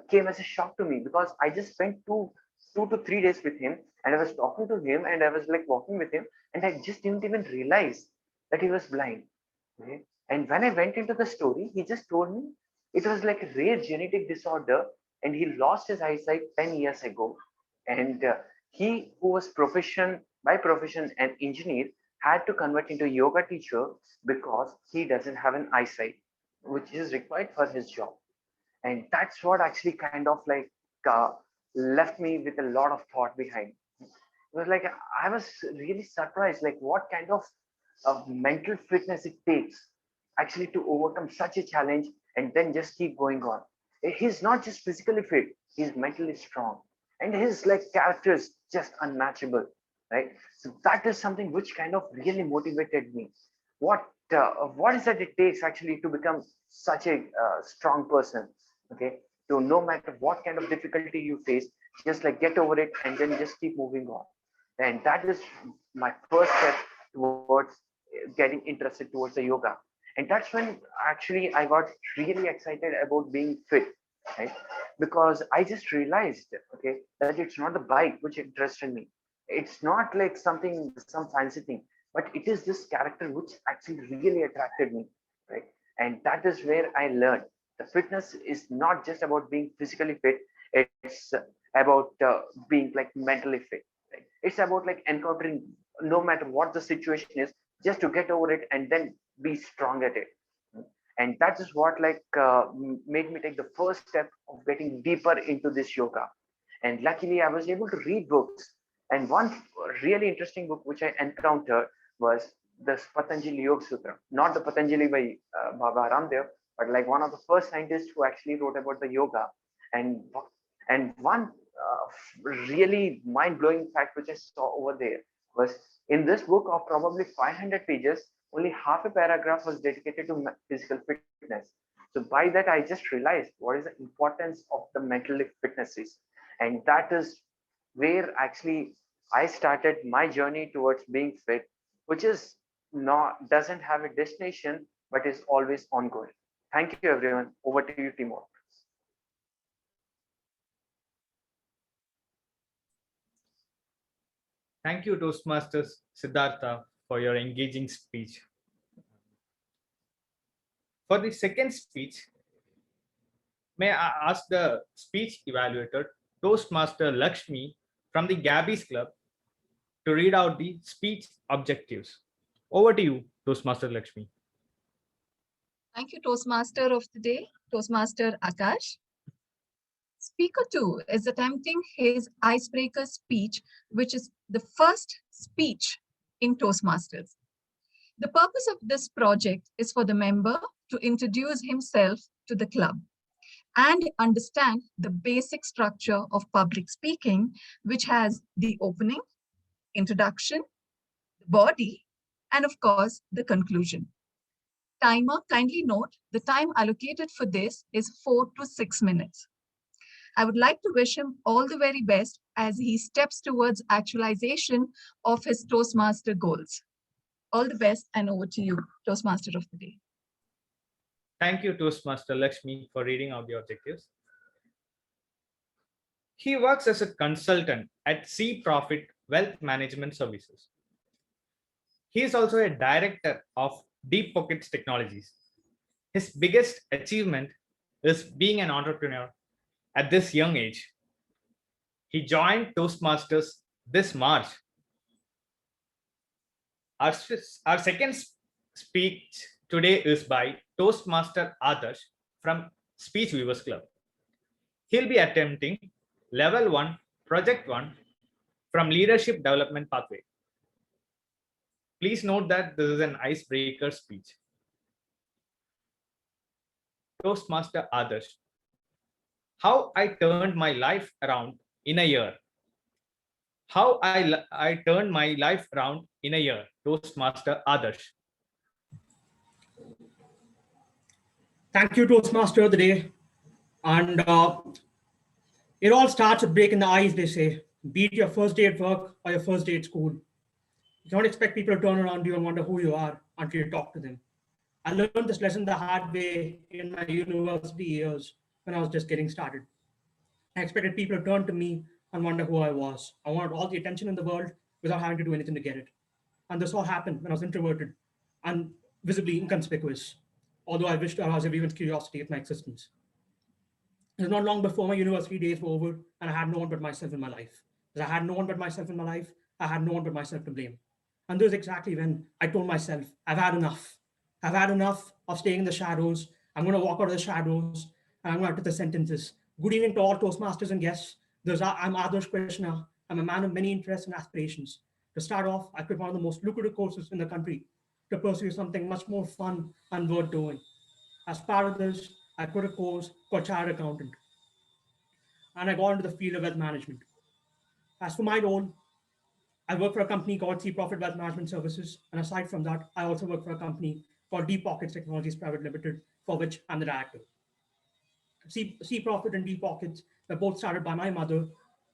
Speaker 12: came as a shock to me because I just spent two to 3 days with him, and I was talking to him and I was like walking with him, and I just didn't even realize that he was blind. Okay. And when I went into the story, he just told me it was like a rare genetic disorder, and he lost his eyesight 10 years ago. And he, who was by profession an engineer, had to convert into yoga teacher because he doesn't have an eyesight, which is required for his job. And that's what actually kind of uh, left me with a lot of thought behind. It was like I was really surprised, like what kind of mental fitness it takes actually to overcome such a challenge and then just keep going on. He's not just physically fit, he's mentally strong, and his like character is just unmatchable, right? So that is something which kind of really motivated me. What what is that it takes actually to become such a strong person? Okay, to no matter what kind of difficulty you face, just like get over it and then just keep moving on. And that is my first step towards getting interested towards the yoga. And that's when actually I got really excited about being fit, right? Because I just realized, okay, that it's not the bike which interested me. It's not like some fancy thing, but it is this character which actually really attracted me, right? And that is where I learned the fitness is not just about being physically fit, it's about being like mentally fit, right? It's about like encountering no matter what the situation is, just to get over it and then be strong at it. And that is what made me take the first step of getting deeper into this yoga. And luckily I was able to read books, and one really interesting book which I encountered was the Patanjali Yoga Sutra, not the Patanjali by Baba Ramdev, but like one of the first scientists who actually wrote about the yoga. And one really mind-blowing fact which I saw over there was, in this book of probably 500 pages, only half a paragraph was dedicated to physical fitness. So by that, I just realized what is the importance of the mental fitness is. And that is where actually I started my journey towards being fit, which is not, doesn't have a destination, but is always ongoing. Thank you, everyone. Over to you, Timur.
Speaker 5: Thank you, Toastmasters Siddhartha, for your engaging speech. For the second speech, may I ask the speech evaluator, Toastmaster Lakshmi from the Gabby's Club, to read out the speech objectives. Over to you, Toastmaster Lakshmi.
Speaker 13: Thank you, Toastmaster of the day, Toastmaster Akash. Speaker 2 is attempting his icebreaker speech, which is the first speech in Toastmasters. The purpose of this project is for the member to introduce himself to the club and understand the basic structure of public speaking, which has the opening, introduction, the body, and of course, the conclusion. Timer, kindly note, the time allocated for this is 4 to 6 minutes. I would like to wish him all the very best as he steps towards actualization of his Toastmaster goals. All the best, and over to you, Toastmaster of the day.
Speaker 5: Thank you, Toastmaster Lakshmi, for reading out the objectives. He works as a consultant at C Profit Wealth Management Services. He is also a director of Deep Pockets Technologies. His biggest achievement is being an entrepreneur at this young age. He joined Toastmasters this March. Our second speech today is by Toastmaster Adarsh from Speech Weavers Club. He'll be attempting Level 1, Project 1 from Leadership Development Pathway. Please note that this is an icebreaker speech. Toastmaster Adarsh. How I turned my life around in a year. How I turned my life around in a year. Toastmaster Adarsh.
Speaker 14: Thank you, Toastmaster of the day. And it all starts with breaking the ice, they say. Be it your first day at work or your first day at school. You don't expect people to turn around you and wonder who you are until you talk to them. I learned this lesson the hard way in my university years when I was just getting started. I expected people to turn to me and wonder who I was. I wanted all the attention in the world without having to do anything to get it. And this all happened when I was introverted and visibly inconspicuous, although I wished I was everyone's curiosity at my existence. It was not long before my university days were over and I had no one but myself in my life. As I had no one but myself in my life, I had no one but myself to blame. And this is exactly when I told myself, I've had enough. I've had enough of staying in the shadows. I'm going to walk out of the shadows and I'm going to utter the sentences. Good evening to all Toastmasters and guests. I'm Adarsh Krishna. I'm a man of many interests and aspirations. To start off, I quit one of the most lucrative courses in the country to pursue something much more fun and worth doing. As part of this, I quit a course called Chartered Accountant. And I got into the field of wealth management. As for my role, I work for a company called C Profit Wealth Management Services. And aside from that, I also work for a company called Deep Pockets Technologies Private Limited, for which I'm the director. C Profit and Deep Pockets were both started by my mother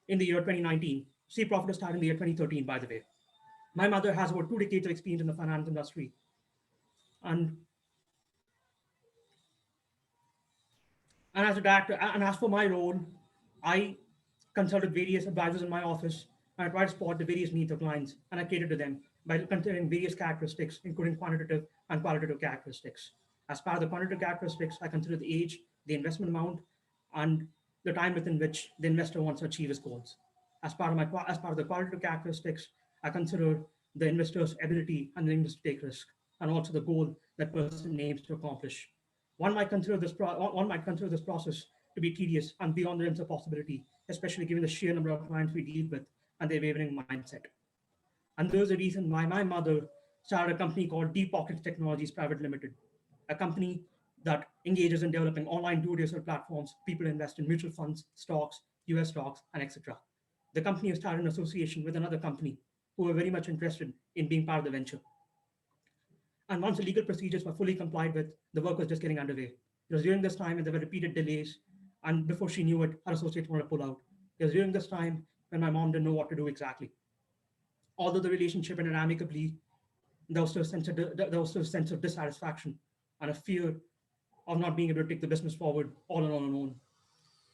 Speaker 14: in the year 2019. C Profit was started in the year 2013, by the way. My mother has over 2 decades of experience in the finance industry. And as a director, and as for my role, I consulted various advisors in my office and I tried to spot the various needs of clients and I catered to them by considering various characteristics, including quantitative and qualitative characteristics. As part of the quantitative characteristics, I consider the age, the investment amount, and the time within which the investor wants to achieve his goals. As part of the qualitative characteristics, I consider the investor's ability and willingness to take risk, and also the goal that person aims to accomplish. One might consider this process to be tedious and beyond the realms of possibility, especially given the sheer number of clients we deal with and their wavering mindset. And there's a reason why my mother started a company called Deep Pockets Technologies Private Limited, a company that engages in developing online do-it-yourself platforms. People invest in mutual funds, stocks, US stocks, and etc. The company has started an association with another company who were very much interested in being part of the venture. And once the legal procedures were fully complied with, the work was just getting underway. It was during this time when there were repeated delays, and before she knew it, her associates wanted to pull out. It was during this time when my mom didn't know what to do exactly. Although the relationship ended amicably, there was still a sense of dissatisfaction and a fear of not being able to take the business forward all alone.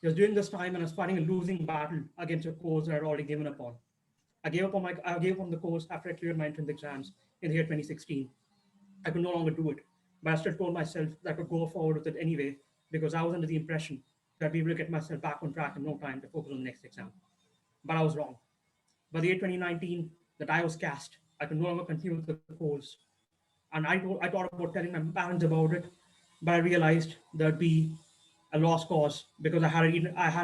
Speaker 14: It was during this time when I was fighting a losing battle against a course that I had already given up on. I gave up on the course after I cleared my entrance exams in the year 2016. I could no longer do it, but I still told myself that I could go forward with it anyway because I was under the impression that I'd be able to get myself back on track in no time to focus on the next exam. But I was wrong. By the year 2019, the die was cast. I could no longer continue with the course. And I thought about telling my parents about it, but I realized there'd be a lost cause because I had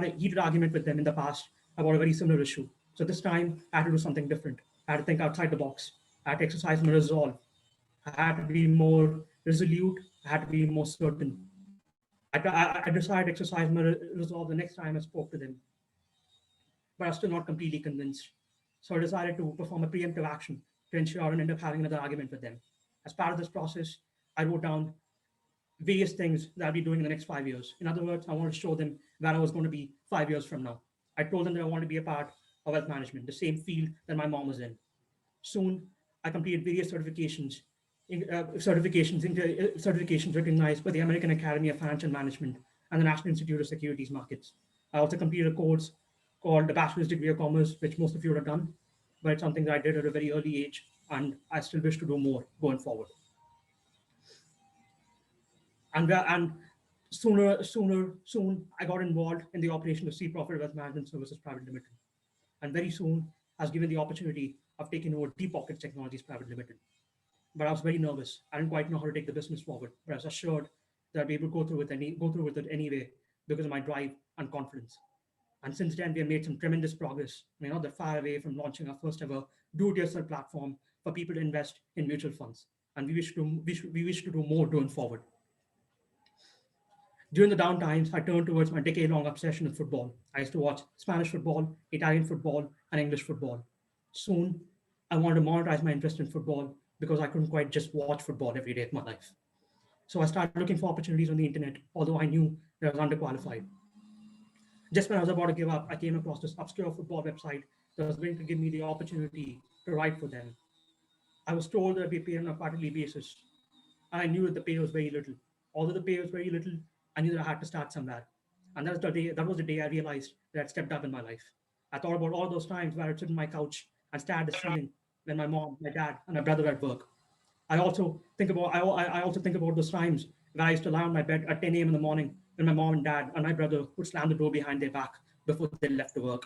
Speaker 14: a heated argument with them in the past about a very similar issue. So this time I had to do something different. I had to think outside the box. I had to exercise my resolve. I had to be more resolute. I had to be more certain. I decided to exercise my resolve the next time I spoke to them. But I was still not completely convinced. So I decided to perform a preemptive action to ensure I don't end up having another argument with them. As part of this process, I wrote down various things that I'll be doing in the next 5 years. In other words, I wanted to show them where I was going to be 5 years from now. I told them that I wanted to be a part of wealth management, the same field that my mom was in. Soon, I completed various certifications recognized by the American Academy of Financial Management and the National Institute of Securities Markets. I also completed a course called the Bachelor's Degree of Commerce, which most of you would have done, but it's something that I did at a very early age, and I still wish to do more going forward. And soon, I got involved in the operation of C Profit Wealth Management Services Private Limited, and very soon, I was given the opportunity of taking over Deep Pockets Technologies Private Limited. But I was very nervous. I didn't quite know how to take the business forward, but I was assured that I'd be able to go through with it anyway because of my drive and confidence. And since then, we have made some tremendous progress. We're not that far away from launching our first ever do-it-yourself platform for people to invest in mutual funds. And we wish to do more going forward. During the downtimes, I turned towards my decade-long obsession with football. I used to watch Spanish football, Italian football, and English football. Soon, I wanted to monetize my interest in football because I couldn't quite just watch football every day of my life. So I started looking for opportunities on the internet, although I knew that I was underqualified. Just when I was about to give up, I came across this obscure football website that was willing to give me the opportunity to write for them. I was told that I'd be paid on a quarterly basis, and I knew that the pay was very little. Although the pay was very little, I knew that I had to start somewhere. And that was the day I realized that I'd stepped up in my life. I thought about all those times where I'd sit on my couch and stare at the ceiling when my mom, my dad, and my brother were at work. I also think about those times when I used to lie on my bed at 10 a.m. in the morning when my mom and dad and my brother would slam the door behind their back before they left to work.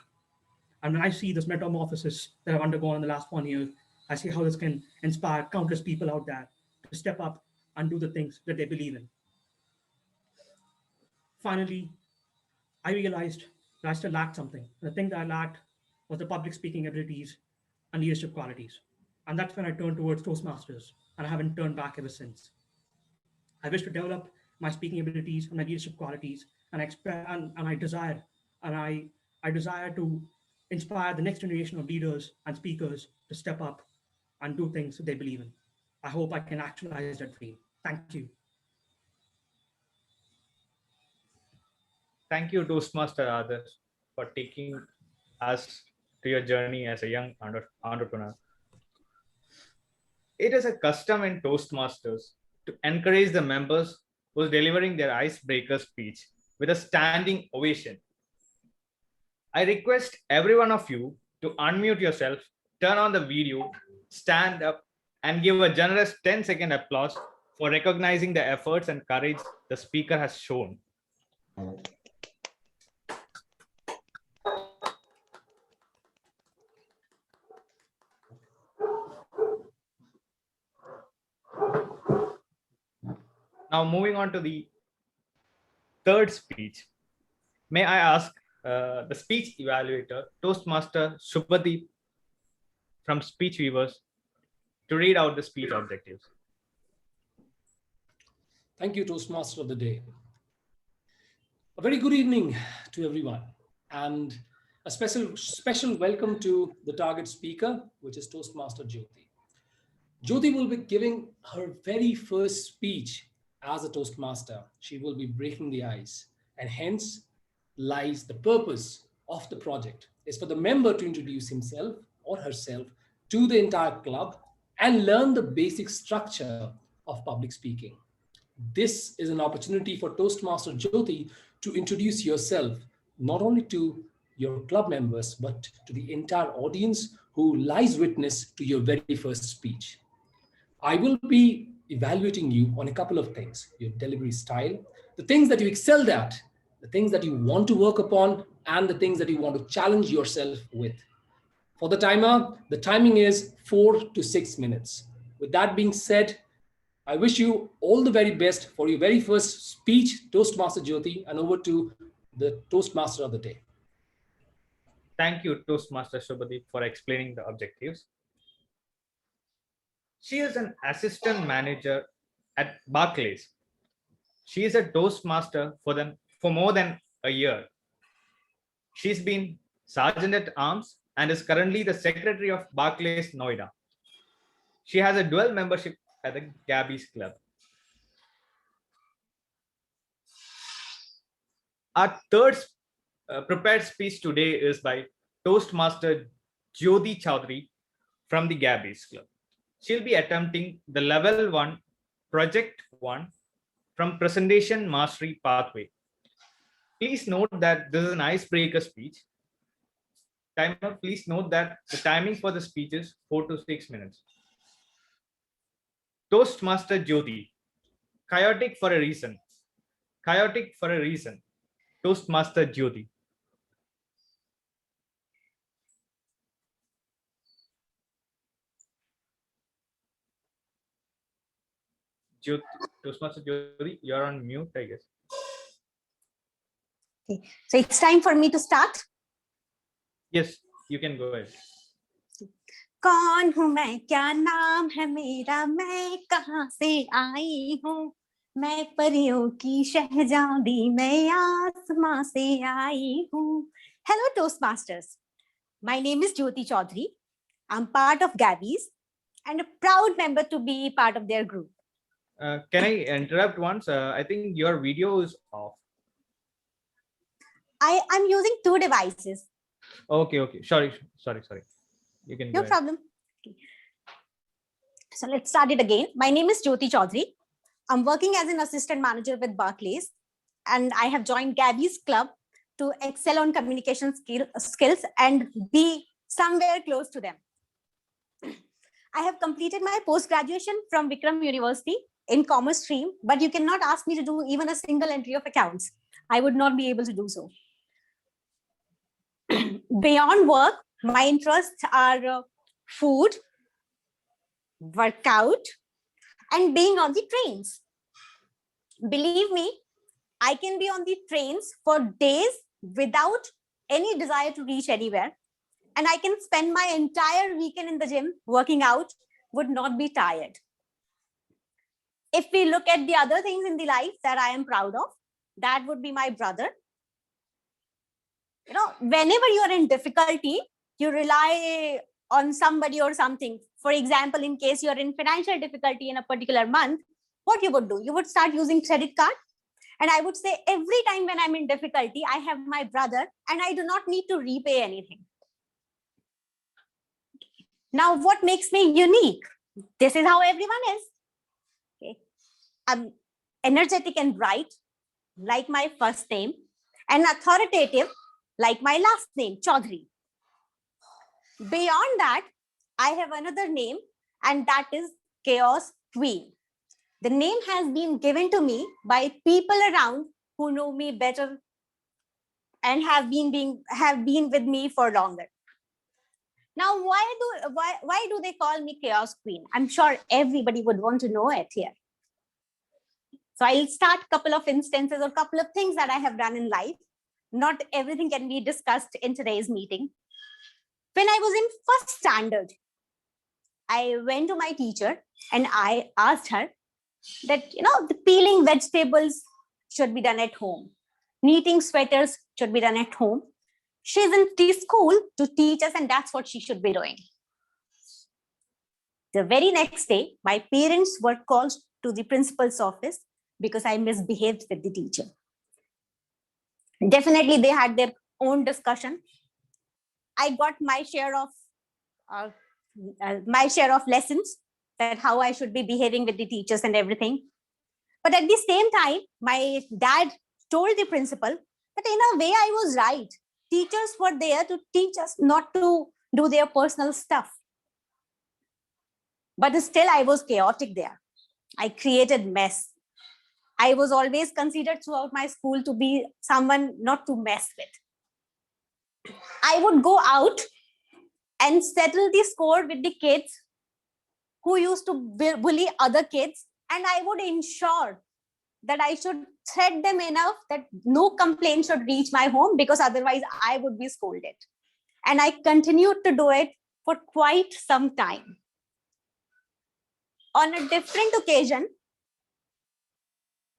Speaker 14: And when I see this metamorphosis that I've undergone in the last 1 year, I see how this can inspire countless people out there to step up and do the things that they believe in. Finally, I realized that I still lacked something. The thing that I lacked was the public speaking abilities and leadership qualities. And that's when I turned towards Toastmasters, and I haven't turned back ever since. I wish to develop my speaking abilities and my leadership qualities, and I desire to inspire the next generation of leaders and speakers to step up and do things that they believe in. I hope I can actualize that dream. Thank you.
Speaker 5: Thank you, Toastmaster Adarsh, for taking us to your journey as a young entrepreneur. It is a custom in Toastmasters to encourage the members who are delivering their icebreaker speech with a standing ovation. I request every one of you to unmute yourself, turn on the video, stand up, and give a generous 10-second applause for recognizing the efforts and courage the speaker has shown. Now moving on to the third speech. May I ask the speech evaluator, Toastmaster Subhadeep from Speech Weavers, to read out the speech objectives.
Speaker 15: Thank you, Toastmaster of the day. A very good evening to everyone. And a special welcome to the target speaker, which is Toastmaster Jyothi. Jyothi will be giving her very first speech as a Toastmaster. She will be breaking the ice, and hence lies the purpose of the project is for the member to introduce himself or herself to the entire club and learn the basic structure of public speaking. This is an opportunity for Toastmaster Jyothi to introduce yourself not only to your club members but to the entire audience who lies witness to your very first speech. I will be evaluating you on a couple of things: your delivery style, the things that you excelled at, the things that you want to work upon, and the things that you want to challenge yourself with. For the timer, the timing is 4 to 6 minutes. With that being said, I wish you all the very best for your very first speech, Toastmaster Jyothi, and over to the Toastmaster of the day.
Speaker 5: Thank you, Toastmaster Shobhadeep, for explaining the objectives. She is an assistant manager at Barclays. She is a Toastmaster for more than a year. She's been Sergeant at Arms and is currently the Secretary of Barclays Noida. She has a dual membership at the Gabby's Club. Our third prepared speech today is by Toastmaster Jyothi Chaudhary from the Gabby's Club. She'll be attempting the level 1, project 1 from presentation mastery pathway. Please note that this is an icebreaker speech. Timer, please note that the timing for the speech is 4 to 6 minutes. Toastmaster Jyothi, chaotic for a reason. Chaotic for a reason. Toastmaster Jyothi. Toastmaster Jyothi, you're on mute, I guess.
Speaker 16: Okay, so it's time for me to start.
Speaker 5: Yes, you can go ahead.
Speaker 16: कौन हूँ मैं, क्या नाम है मेरा, मैं कहाँ से आई हूँ, मैं परियों की शहजादी, मैं आसमां से आई हूँ. Hello Toastmasters. My name is Jyothi Chaudhary. I'm part of Gabby's and a proud member to be part of their group.
Speaker 5: Can I interrupt once? I think your video is off.
Speaker 16: I'm using 2 devices.
Speaker 5: Okay. Sorry. You can go
Speaker 16: No problem. Okay. So let's start it again. My name is Jyothi Chaudhary. I'm working as an assistant manager with Barclays, and I have joined Gabby's Club to excel on communication skills and be somewhere close to them. I have completed my post-graduation from Vikram University in commerce stream, but you cannot ask me to do even a single entry of accounts. I would not be able to do so. Beyond work, my interests are food, workout, and being on the trains. Believe me, I can be on the trains for days without any desire to reach anywhere. And I can spend my entire weekend in the gym working out, would not be tired. If we look at the other things in the life that I am proud of, that would be my brother. You know, whenever you are in difficulty, you rely on somebody or something. For example, in case you're in financial difficulty in a particular month, what you would do? You would start using credit card. And I would say every time when I'm in difficulty, I have my brother and I do not need to repay anything. Now, what makes me unique? This is how everyone is. Okay. I'm energetic and bright, like my first name, and authoritative, like my last name, Chaudhary. Beyond that, I have another name, and that is Chaos Queen. The name has been given to me by people around who know me better and have been with me for longer. Now, why do they call me Chaos Queen? I'm sure everybody would want to know it here. So I'll start a couple of instances or a couple of things that I have done in life. Not everything can be discussed in today's meeting. When I was in first standard, I went to my teacher and I asked her that, the peeling vegetables should be done at home. Knitting sweaters should be done at home. She's in the school to teach us, and that's what she should be doing. The very next day, my parents were called to the principal's office because I misbehaved with the teacher. Definitely, they had their own discussion. I got my share of lessons, that how I should be behaving with the teachers and everything. But at the same time, my dad told the principal that in a way I was right. Teachers were there to teach us, not to do their personal stuff. But still, I was chaotic there. I created mess. I was always considered throughout my school to be someone not to mess with. I would go out and settle the score with the kids who used to bully other kids, and I would ensure that I should thread them enough that no complaint should reach my home, because otherwise I would be scolded. And I continued to do it for quite some time. On a different occasion,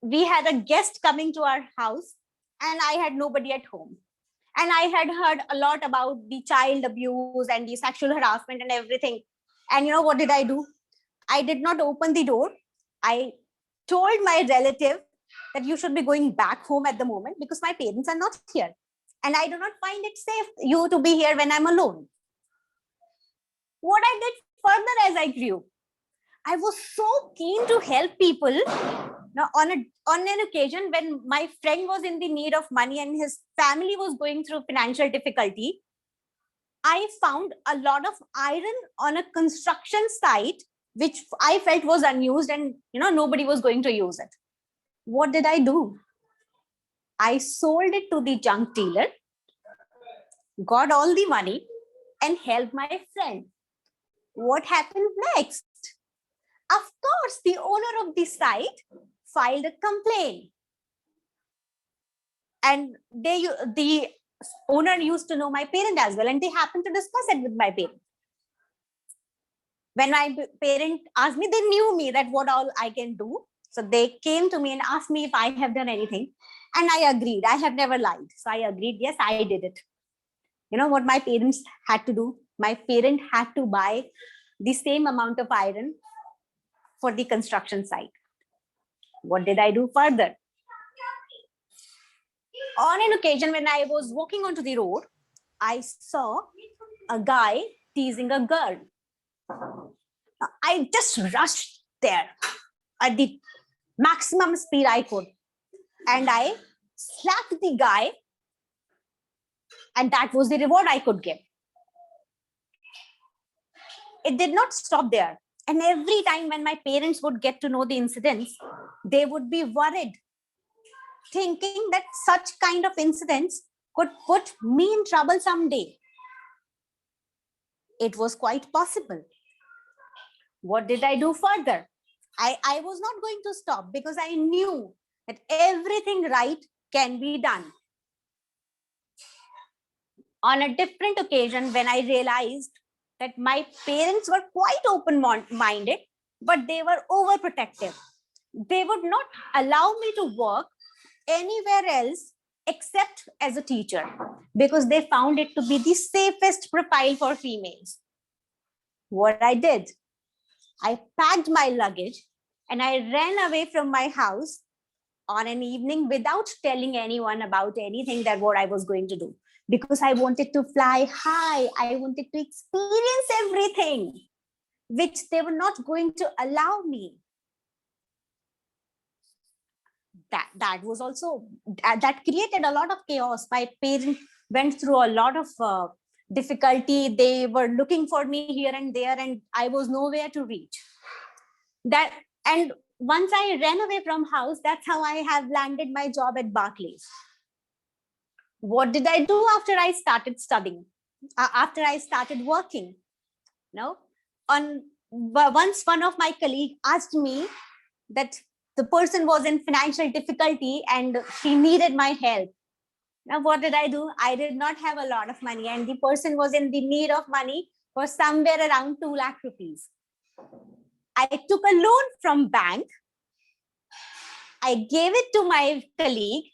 Speaker 16: we had a guest coming to our house, and I had nobody at home. And I had heard a lot about the child abuse and the sexual harassment and everything. And you know what did I do? I did not open the door. I told my relative that you should be going back home at the moment because my parents are not here. And I do not find it safe you to be here when I'm alone. What I did further as I grew, I was so keen to help people. Now, on an occasion when my friend was in the need of money and his family was going through financial difficulty, I found a lot of iron on a construction site, which I felt was unused, and nobody was going to use it. What did I do? I sold it to the junk dealer, got all the money, and helped my friend. What happened next? Of course, the owner of the site filed a complaint. And the owner used to know my parent as well, and they happened to discuss it with my parent. When my parent asked me, they knew me, that what all I can do. So they came to me and asked me if I have done anything. And I agreed. I have never lied. So I agreed, yes, I did it. You know what my parents had to do? My parent had to buy the same amount of iron for the construction site. What did I do further? On an occasion when I was walking onto the road, I saw a guy teasing a girl. I just rushed there at the maximum speed I could. And I slapped the guy. And that was the reward I could give. It did not stop there. And every time when my parents would get to know the incidents, they would be worried, thinking that such kind of incidents could put me in trouble someday. It was quite possible. What did I do further? I was not going to stop because I knew that everything right can be done. On a different occasion, when I realized that my parents were quite open-minded, but they were overprotective. They would not allow me to work anywhere else except as a teacher, because they found it to be the safest profile for females. What I did, I packed my luggage and I ran away from my house on an evening without telling anyone about anything that what I was going to do, because I wanted to fly high. I wanted to experience everything, which they were not going to allow me. That was also, that created a lot of chaos. My parents went through a lot of difficulty. They were looking for me here and there, and I was nowhere to reach. And once I ran away from house, that's how I have landed my job at Barclays. What did I do after I started studying? After I started working? Once one of my colleagues asked me that the person was in financial difficulty and she needed my help. Now, what did I do? I did not have a lot of money, and the person was in the need of money for somewhere around 2 lakh rupees. I took a loan from bank. I gave it to my colleague,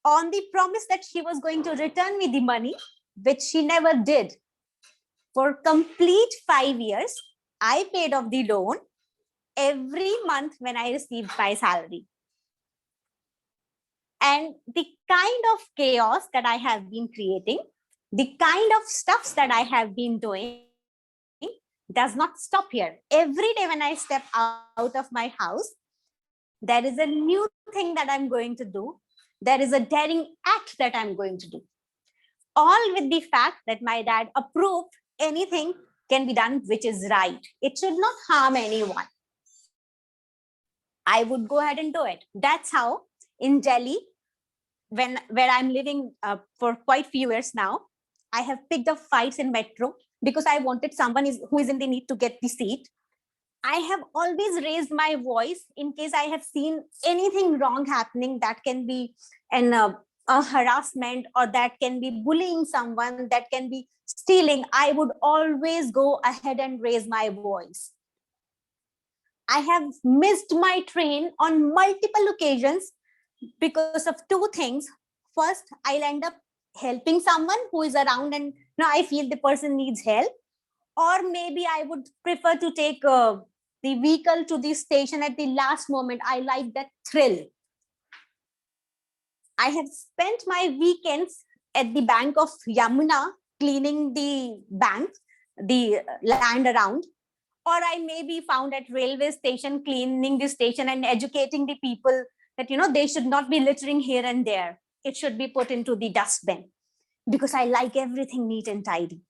Speaker 16: on the promise that she was going to return me the money, which she never did. For complete 5 years, I paid off the loan every month when I received my salary. And the kind of chaos that I have been creating, the kind of stuffs that I have been doing does not stop here. Every day when I step out of my house, there is a new thing that I'm going to do. There is a daring act that I'm going to do. All with the fact that my dad approved anything can be done which is right. It should not harm anyone. I would go ahead and do it. That's how in Delhi, where I'm living for quite few years now, I have picked up fights in metro because I wanted someone who is in the need to get the seat. I have always raised my voice in case I have seen anything wrong happening that can be a harassment, or that can be bullying someone, that can be stealing. I would always go ahead and raise my voice. I have missed my train on multiple occasions because of two things. First, I'll end up helping someone who is around and I feel the person needs help. Or maybe I would prefer to take the vehicle to the station at the last moment. I like that thrill. I have spent my weekends at the bank of Yamuna cleaning the bank, the land around. Or I may be found at railway station cleaning the station and educating the people that, they should not be littering here and there. It should be put into the dustbin because I like everything neat and tidy.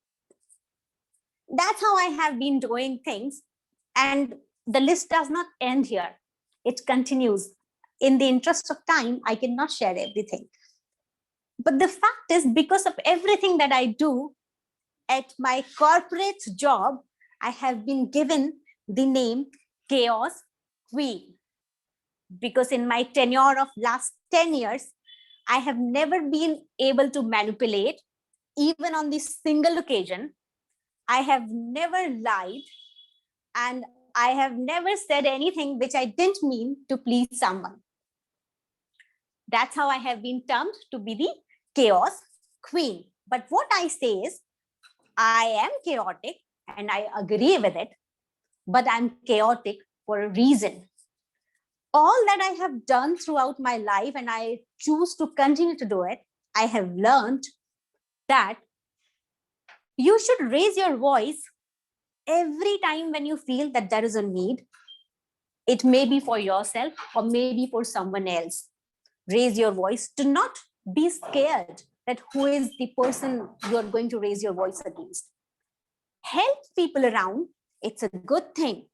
Speaker 16: That's how I have been doing things. And the list does not end here. It continues. In the interest of time, I cannot share everything. But the fact is, because of everything that I do at my corporate job, I have been given the name Chaos Queen. Because in my tenure of last 10 years, I have never been able to manipulate, even on this single occasion. I have never lied, and I have never said anything which I didn't mean to please someone. That's how I have been termed to be the Chaos Queen. But what I say is, I am chaotic and I agree with it, but I'm chaotic for a reason. All that I have done throughout my life, and I choose to continue to do it, I have learned that you should raise your voice every time when you feel that there is a need. It may be for yourself or maybe for someone else. Raise your voice. Do not be scared that who is the person you are going to raise your voice against. Help people around. It's a good thing.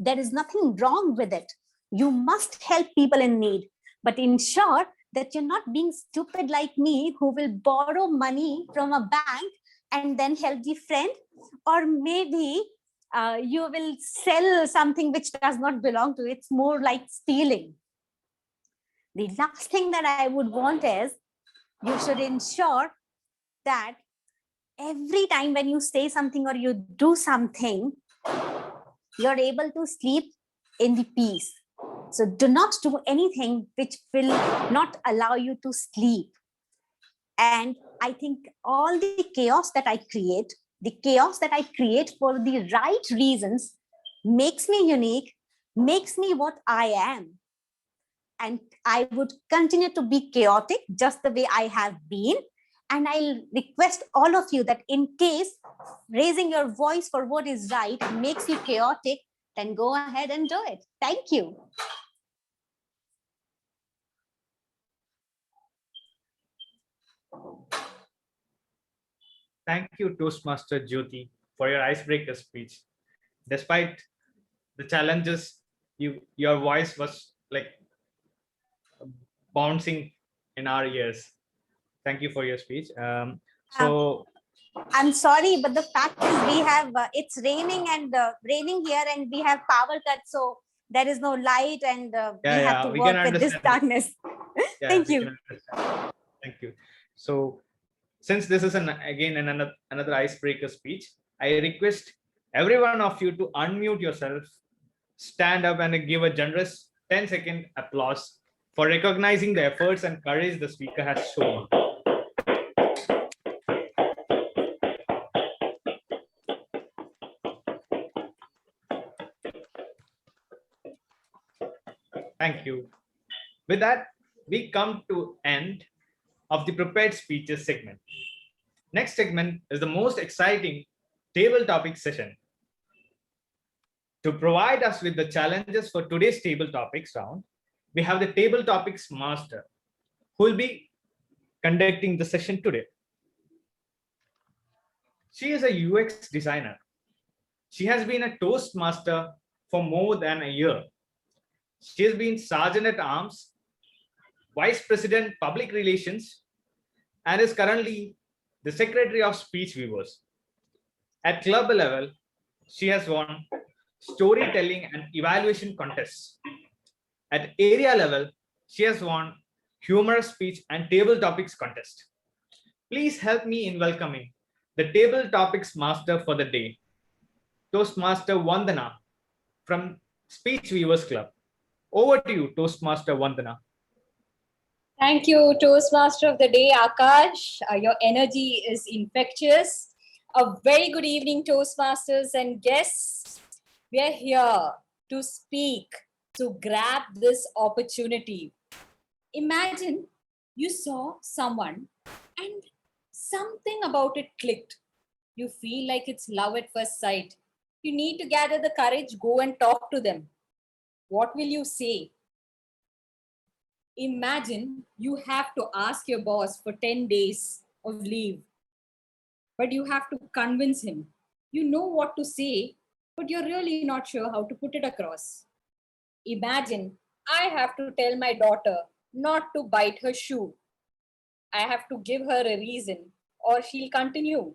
Speaker 16: There is nothing wrong with it. You must help people in need, but ensure that you're not being stupid like me, who will borrow money from a bank and then help the friend, or maybe you will sell something which does not belong to it. It's more like stealing. The last thing that I would want is, you should ensure that every time when you say something or you do something, you're able to sleep in the peace. So do not do anything which will not allow you to sleep. And I think all the chaos that I create, for the right reasons, makes me unique, makes me what I am. And I would continue to be chaotic just the way I have been. And I'll request all of you that in case raising your voice for what is right makes you chaotic, then go ahead and do it. Thank you.
Speaker 5: Thank you, Toastmaster Jyothi, for your icebreaker speech. Despite the challenges, your voice was like bouncing in our ears. Thank you for your speech.
Speaker 16: I'm sorry, but the fact is we have, it's raining and raining here, and we have power cuts. So there is no light, and we have to work with this darkness. Thank you.
Speaker 5: Thank you. So since this is again another icebreaker speech, I request every one of you to unmute yourself, stand up and give a generous 10-second applause for recognizing the efforts and courage the speaker has shown. Thank you. With that, we come to end of the prepared speeches segment. Next segment is the most exciting table topic session. To provide us with the challenges for today's table topics round, we have the table topics master who will be conducting the session today. She is a UX designer. She has been a Toastmaster for more than a year. She has been Sergeant at Arms, Vice President Public Relations, and is currently the Secretary of Speech Weavers. At club level, she has won storytelling and evaluation contests. At area level, she has won humorous speech and table topics contest. Please help me in welcoming the table topics master for the day, Toastmaster Vandana from Speech Weavers Club. Over to you, Toastmaster Vandana.
Speaker 17: Thank you, Toastmaster of the day, Akash. Your energy is infectious. A very good evening, Toastmasters and guests. We are here to speak, to grab this opportunity. Imagine you saw someone and something about it clicked. You feel like it's love at first sight. You need to gather the courage, go and talk to them. What will you say? Imagine you have to ask your boss for 10 days of leave, but you have to convince him. You know what to say, but you're really not sure how to put it across. Imagine I have to tell my daughter not to bite her shoe. I have to give her a reason or she'll continue.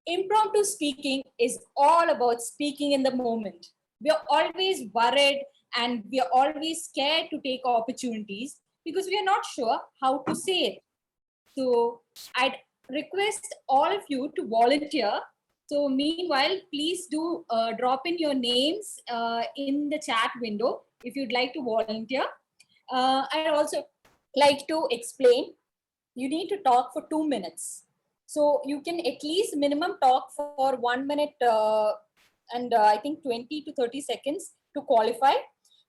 Speaker 17: Impromptu speaking is all about speaking in the moment. We're always worried and we're always scared to take opportunities because we are not sure how to say it. So I'd request all of you to volunteer. So meanwhile, please do drop in your names in the chat window if you'd like to volunteer. I'd also like to explain, you need to talk for 2 minutes. So you can at least minimum talk for 1 minute and I think 20 to 30 seconds to qualify.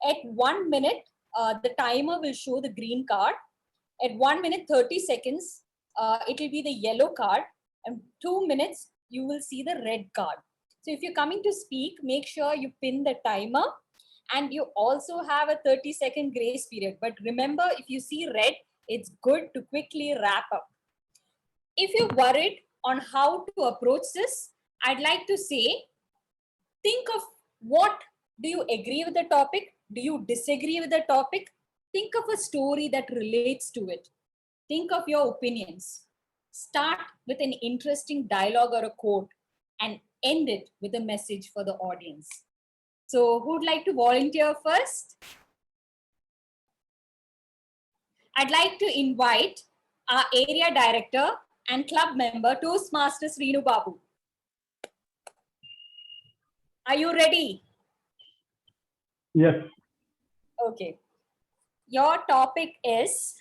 Speaker 17: At 1 minute, the timer will show the green card. At 1 minute, 30 seconds, it will be the yellow card. And 2 minutes, you will see the red card. So if you're coming to speak, make sure you pin the timer. And you also have a 30-second grace period. But remember, if you see red, it's good to quickly wrap up. If you're worried on how to approach this, I'd like to say, think of what, do you agree with the topic? Do you disagree with the topic? Think of a story that relates to it. Think of your opinions. Start with an interesting dialogue or a quote and end it with a message for the audience. So who'd like to volunteer first? I'd like to invite our area director and club member, Toastmasters Reenu Babu. Are you ready?
Speaker 18: Yes.
Speaker 17: Okay. Your topic is,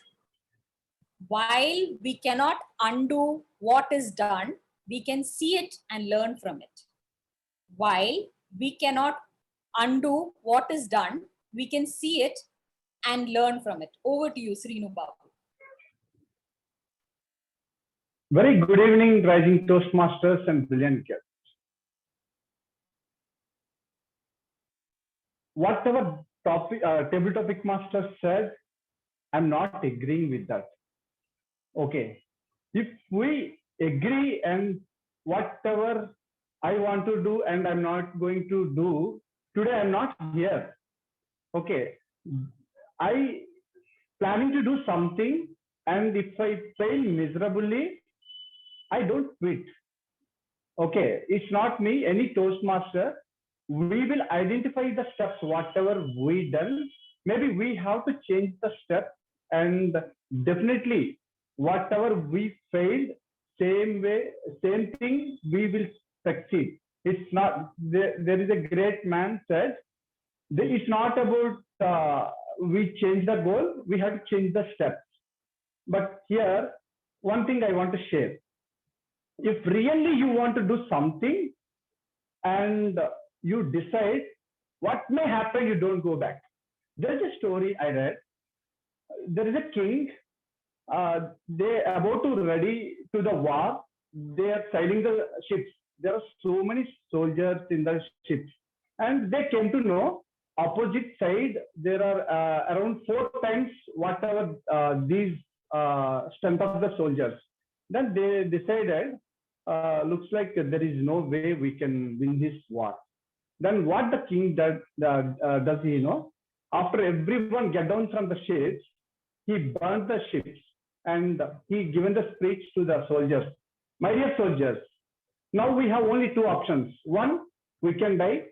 Speaker 17: while we cannot undo what is done, we can see it and learn from it. While we cannot undo what is done, we can see it and learn from it. Over to you, Reenu Babu.
Speaker 18: Very good evening, rising Toastmasters and brilliant guests. Whatever topic, table topic master said, I'm not agreeing with that. Okay, if we agree and whatever I want to do and I'm not going to do, today I'm not here. Okay, I planning to do something, and if I fail miserably, I don't quit. Okay, it's not me, any Toastmaster. We will identify the steps, whatever we done. Maybe we have to change the step, and definitely whatever we failed, same way, same thing, we will succeed. It's not, there is a great man said, It's not about we change the goal, we have to change the steps. But here, one thing I want to share. If really you want to do something and you decide, what may happen, you don't go back. There's a story I read. There is a king. They are about to ready to the war. They are sailing the ships. There are so many soldiers in the ships, and they came to know opposite side there are around 4 times whatever these strength of the soldiers. Then they decided, looks like there is no way we can win this war. Then what the king does he know? After everyone get down from the ships, he burned the ships and he given the speech to the soldiers. My dear soldiers, now we have only 2 options. One, we can die.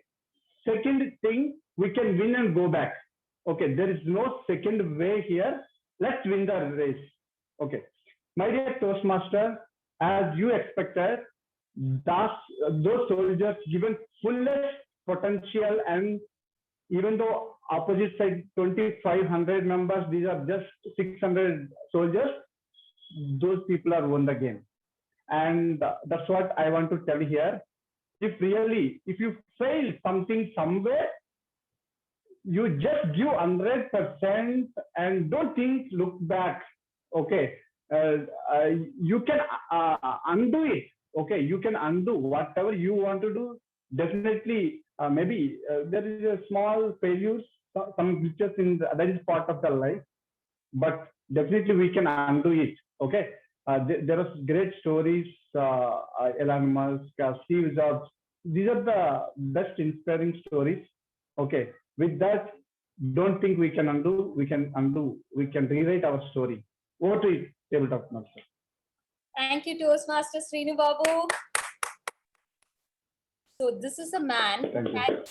Speaker 18: Second thing, we can win and go back. Okay, there is no second way here. Let's win the race. Okay, my dear Toastmaster, as you expected, those soldiers given fullest potential, and even though opposite side 2,500 members, these are just 600 soldiers, those people are won the game. And that's what I want to tell here. If you fail something somewhere, you just give 100% and don't think, look back. Okay, you can undo it. Okay, you can undo whatever you want to do. Definitely, maybe there is a small failures, some glitches that is part of the life, but definitely we can undo it. Okay, there are great stories. Elon Musk, Steve Jobs. These are the best inspiring stories. Okay, with that, don't think we can undo. We can undo. We can rewrite our story. Over to you, Tabletop Master.
Speaker 17: Thank you, Toastmaster Srinu Babu. So this is a man who had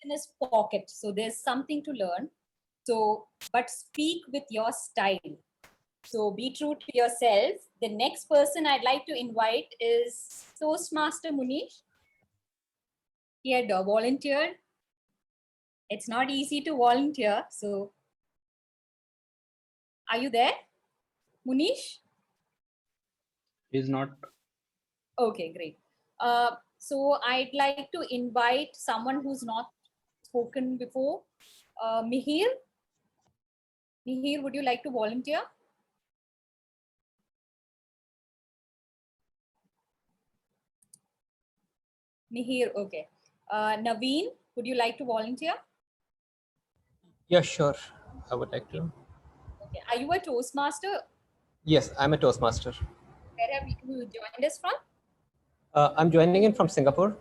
Speaker 17: in his pocket. So there's something to learn. So, but speak with your style. So be true to yourself. The next person I'd like to invite is Toastmaster Munish. He had volunteered. It's not easy to volunteer. So are you there, Munish?
Speaker 4: He's not.
Speaker 17: Okay, great. So I'd like to invite someone who's not spoken before. Mihir. Mihir, would you like to volunteer? Mihir, okay. Naveen, would you like to volunteer?
Speaker 19: Yeah, sure. I would like to.
Speaker 17: Okay. Are you a Toastmaster?
Speaker 19: Yes, I'm a Toastmaster.
Speaker 17: Where have you joined us from?
Speaker 19: I'm joining in from Singapore.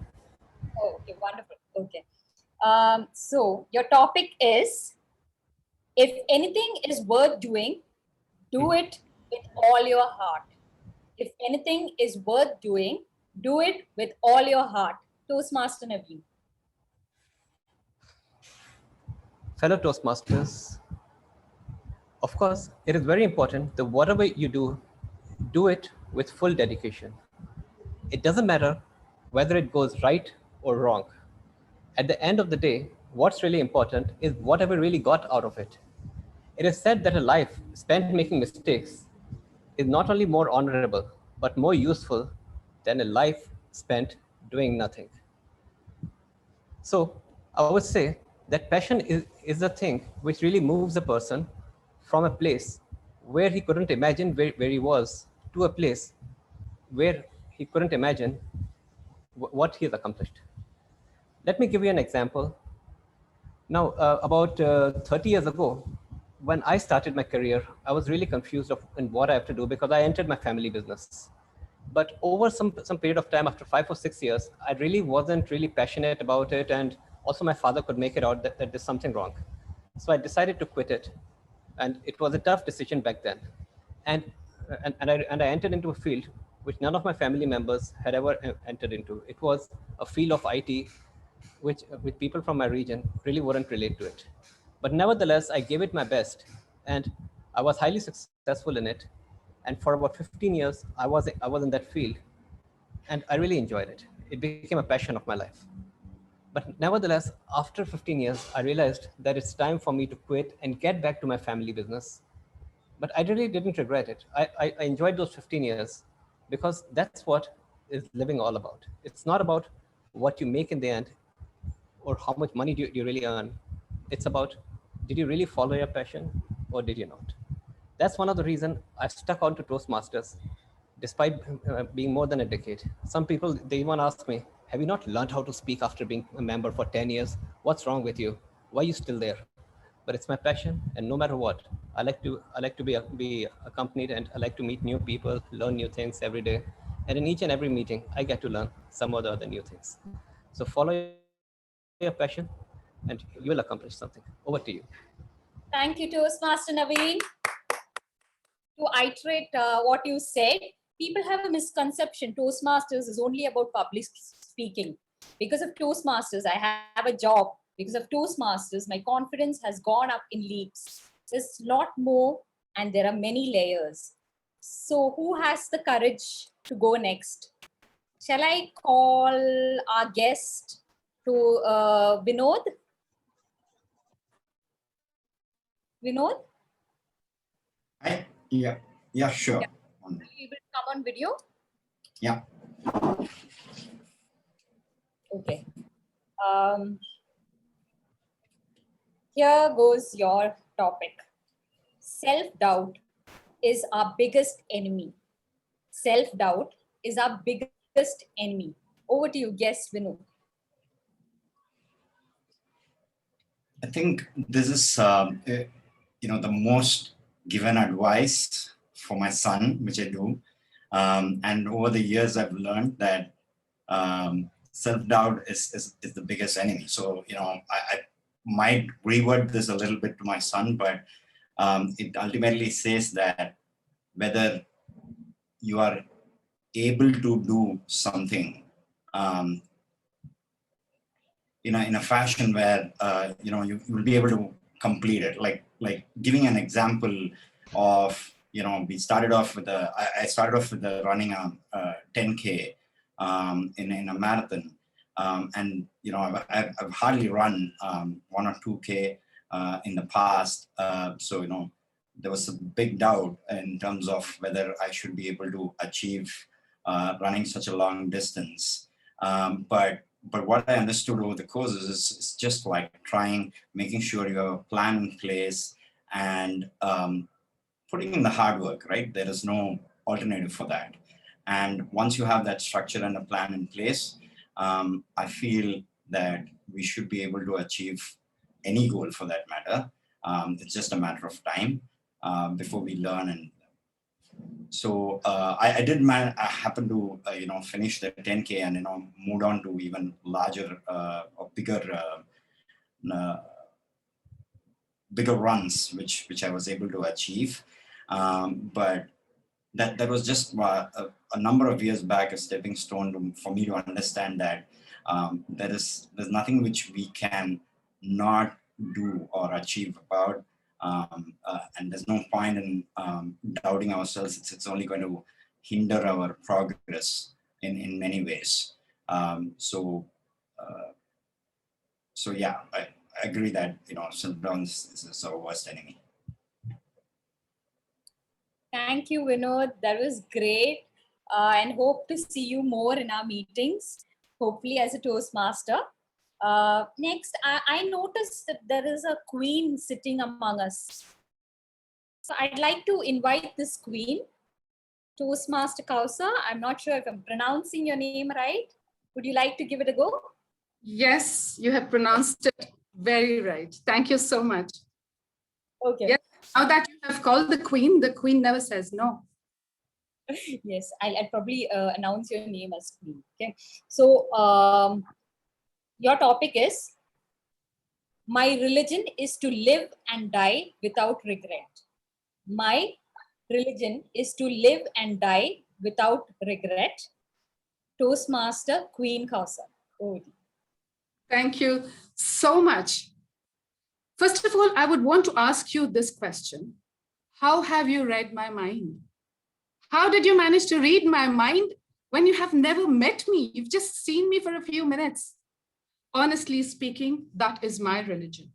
Speaker 17: Oh, okay, wonderful. Okay. So your topic is, if anything is worth doing, do it with all your heart. If anything is worth doing, do it with all your heart. Toastmaster Naveen.
Speaker 19: Fellow Toastmasters, of course, it is very important that whatever you do it with full dedication. It doesn't matter whether it goes right or wrong. At the end of the day, what's really important is whatever really got out of it. It is said that a life spent making mistakes is not only more honorable, but more useful than a life spent doing nothing. So I would say that passion is the thing which really moves a person from a place where he couldn't imagine where he was to a place where he couldn't imagine what he has accomplished. Let me give you an example. Now, about 30 years ago, when I started my career, I was really confused in what I have to do because I entered my family business. But over some period of time, after 5 or 6 years, I really wasn't really passionate about it. And also my father could make it out that there's something wrong. So I decided to quit it. And it was a tough decision back then. And I entered into a field which none of my family members had ever entered into. It was a field of IT, which with people from my region really wouldn't relate to it. But nevertheless, I gave it my best, and I was highly successful in it. And for about 15 years, I was in that field, and I really enjoyed it. It became a passion of my life. But nevertheless, after 15 years, I realized that it's time for me to quit and get back to my family business. But I really didn't regret it. I enjoyed those 15 years because that's what is living all about. It's not about what you make in the end or how much money do you really earn. It's about, did you really follow your passion or did you not? That's one of the reasons I stuck on to Toastmasters despite being more than a decade. Some people, they even ask me, have you not learned how to speak after being a member for 10 years? What's wrong with you? Why are you still there? But it's my passion, and no matter what, I like to be accompanied, and I like to meet new people, learn new things every day. And in each and every meeting, I get to learn some or the other new things. So follow your passion, and you will accomplish something. Over to you.
Speaker 17: Thank you, Toastmaster Naveen. To iterate what you said, people have a misconception Toastmasters is only about public speaking. Because of Toastmasters, I have a job. Because of Toastmasters, my confidence has gone up in leaps. There's a lot more, and there are many layers. So who has the courage to go next? Shall I call our guest to Vinod? Vinod?
Speaker 20: Yeah, sure.
Speaker 17: Are you able to come on video?
Speaker 20: Yeah.
Speaker 17: Okay. Here goes your topic. Self-doubt is our biggest enemy. Self-doubt is our biggest enemy. Over to you, guest Vinod.
Speaker 20: I think this is, the most given advice for my son, which I do. And over the years, I've learned that self-doubt is the biggest enemy. So, I might reword this a little bit to my son, but it ultimately says that whether you are able to do something in a fashion where you will be able to complete it. Like giving an example of, we started off with I started off with running a 10K in a marathon, and I've hardly run 1 or 2K in the past. So there was a big doubt in terms of whether I should be able to achieve running such a long distance. But what I understood over the course is just like making sure you have a plan in place and putting in the hard work, right? There is no alternative for that. And once you have that structure and a plan in place, I feel that we should be able to achieve any goal for that matter. It's just a matter of time before we learn. And so I happened to finish the 10K and moved on to even larger or bigger runs, which I was able to achieve. But that was just a number of years back, a stepping stone for me to understand that there's nothing which we can not do or achieve about. And there's no point in doubting ourselves. It's only going to hinder our progress in many ways. So yeah, I agree that self-doubt is our worst enemy.
Speaker 17: Thank you, Vinod. That was great. And hope to see you more in our meetings, hopefully as a Toastmaster. Next, I noticed that there is a queen sitting among us. So I'd like to invite this queen, Toastmaster Kausa. I'm not sure if I'm pronouncing your name right. Would you like to give it a go?
Speaker 21: Yes, you have pronounced it very right. Thank you so much.
Speaker 17: Okay.
Speaker 21: Yes, now that you have called the queen never says no.
Speaker 17: Yes, I'll probably announce your name as queen. Okay. So your topic is, my religion is to live and die without regret. My religion is to live and die without regret. Toastmaster Queen Kausa.
Speaker 21: Thank you so much. First of all, I would want to ask you this question. How have you read my mind? How did you manage to read my mind when you have never met me? You've just seen me for a few minutes. honestly speaking, that is my religion.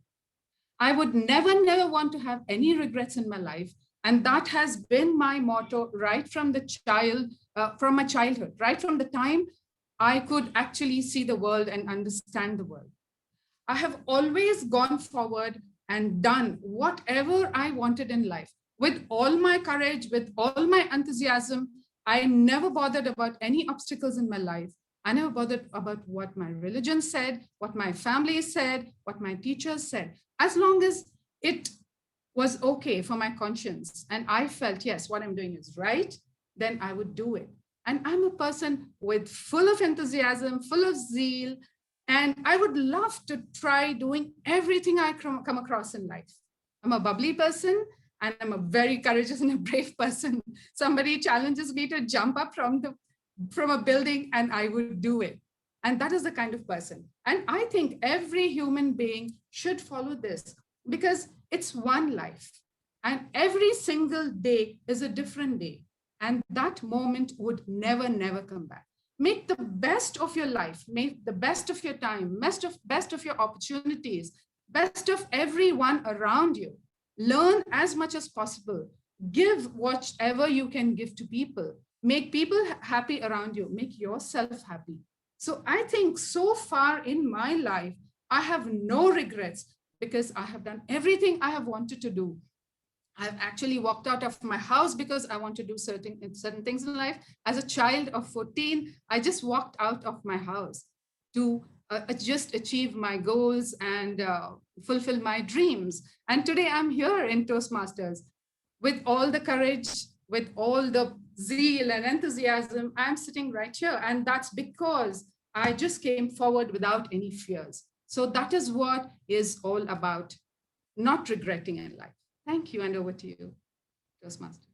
Speaker 21: I would never want to have any regrets in my life. And that has been my motto right from from my childhood, right from the time I could actually see the world and understand the world. I have always gone forward and done whatever I wanted in life with all my courage, with all my enthusiasm. I never bothered about any obstacles in my life. I never bothered about what my religion said, what my family said, what my teachers said. As long as it was okay for my conscience and I felt, yes, what I'm doing is right, then I would do it. And I'm a person with full of enthusiasm, full of zeal, and I would love to try doing everything I come across in life. I'm a bubbly person and I'm a very courageous and a brave person. Somebody challenges me to jump up from a building and I would do it. And that is the kind of person. And I think every human being should follow this because it's one life. And every single day is a different day. And that moment would never come back. Make the best of your life, make the best of your time, best of your opportunities, best of everyone around you. Learn as much as possible. Give whatever you can give to people. Make people happy around you. Make yourself happy. So I think so far in my life, I have no regrets because I have done everything I have wanted to do. I've actually walked out of my house because I want to do certain things in life. As a child of 14, I just walked out of my house to just achieve my goals and fulfill my dreams. And today I'm here in Toastmasters with all the courage, with all the zeal and enthusiasm. I'm sitting right here. And that's because I just came forward without any fears. So that is what is all about, not regretting in life. Thank you, and over to you, Toastmaster.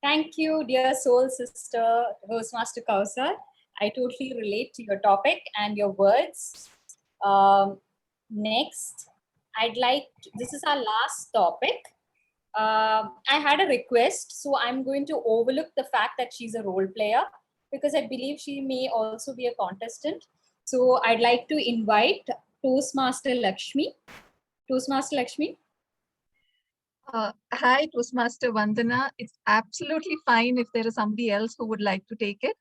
Speaker 17: Thank you, dear soul sister, Toastmaster Kausar. I totally relate to your topic and your words. Next, this is our last topic. I had a request, so I'm going to overlook the fact that she's a role player because I believe she may also be a contestant. So I'd like to invite Toastmaster Lakshmi. Toastmaster Lakshmi.
Speaker 13: Hi, Toastmaster Vandana. It's absolutely fine if there is somebody else who would like to take it.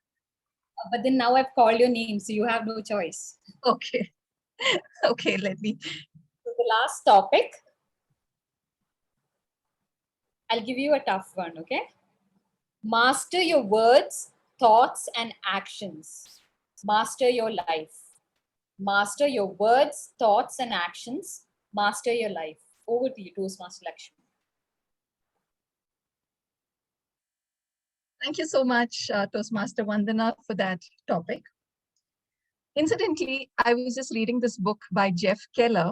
Speaker 17: But then now I've called your name, so you have no choice.
Speaker 13: Okay. Okay, let me.
Speaker 17: So the last topic. I'll give you a tough one, okay? Master your words, thoughts, and actions. Master your life. Master your words, thoughts, and actions. Master your life. Over to you, Toastmaster Lakshmi.
Speaker 13: Thank you so much, Toastmaster Vandana, for that topic. Incidentally, I was just reading this book by Jeff Keller,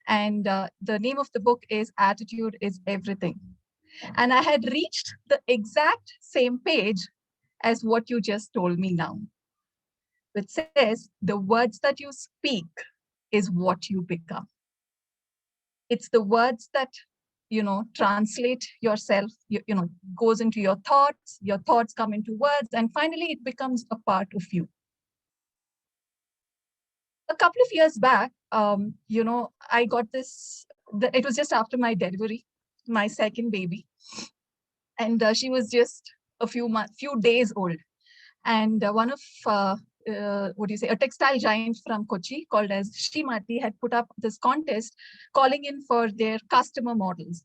Speaker 13: and the name of the book is Attitude is Everything. And I had reached the exact same page as what you just told me now, which says the words that you speak is what you become. It's the words that translate yourself, goes into your thoughts come into words, and finally it becomes a part of you. A couple of years back, I got this, it was just after my delivery, my second baby. And she was just a few days old. And one of, a textile giant from Kochi called as Shrimati had put up this contest calling in for their customer models.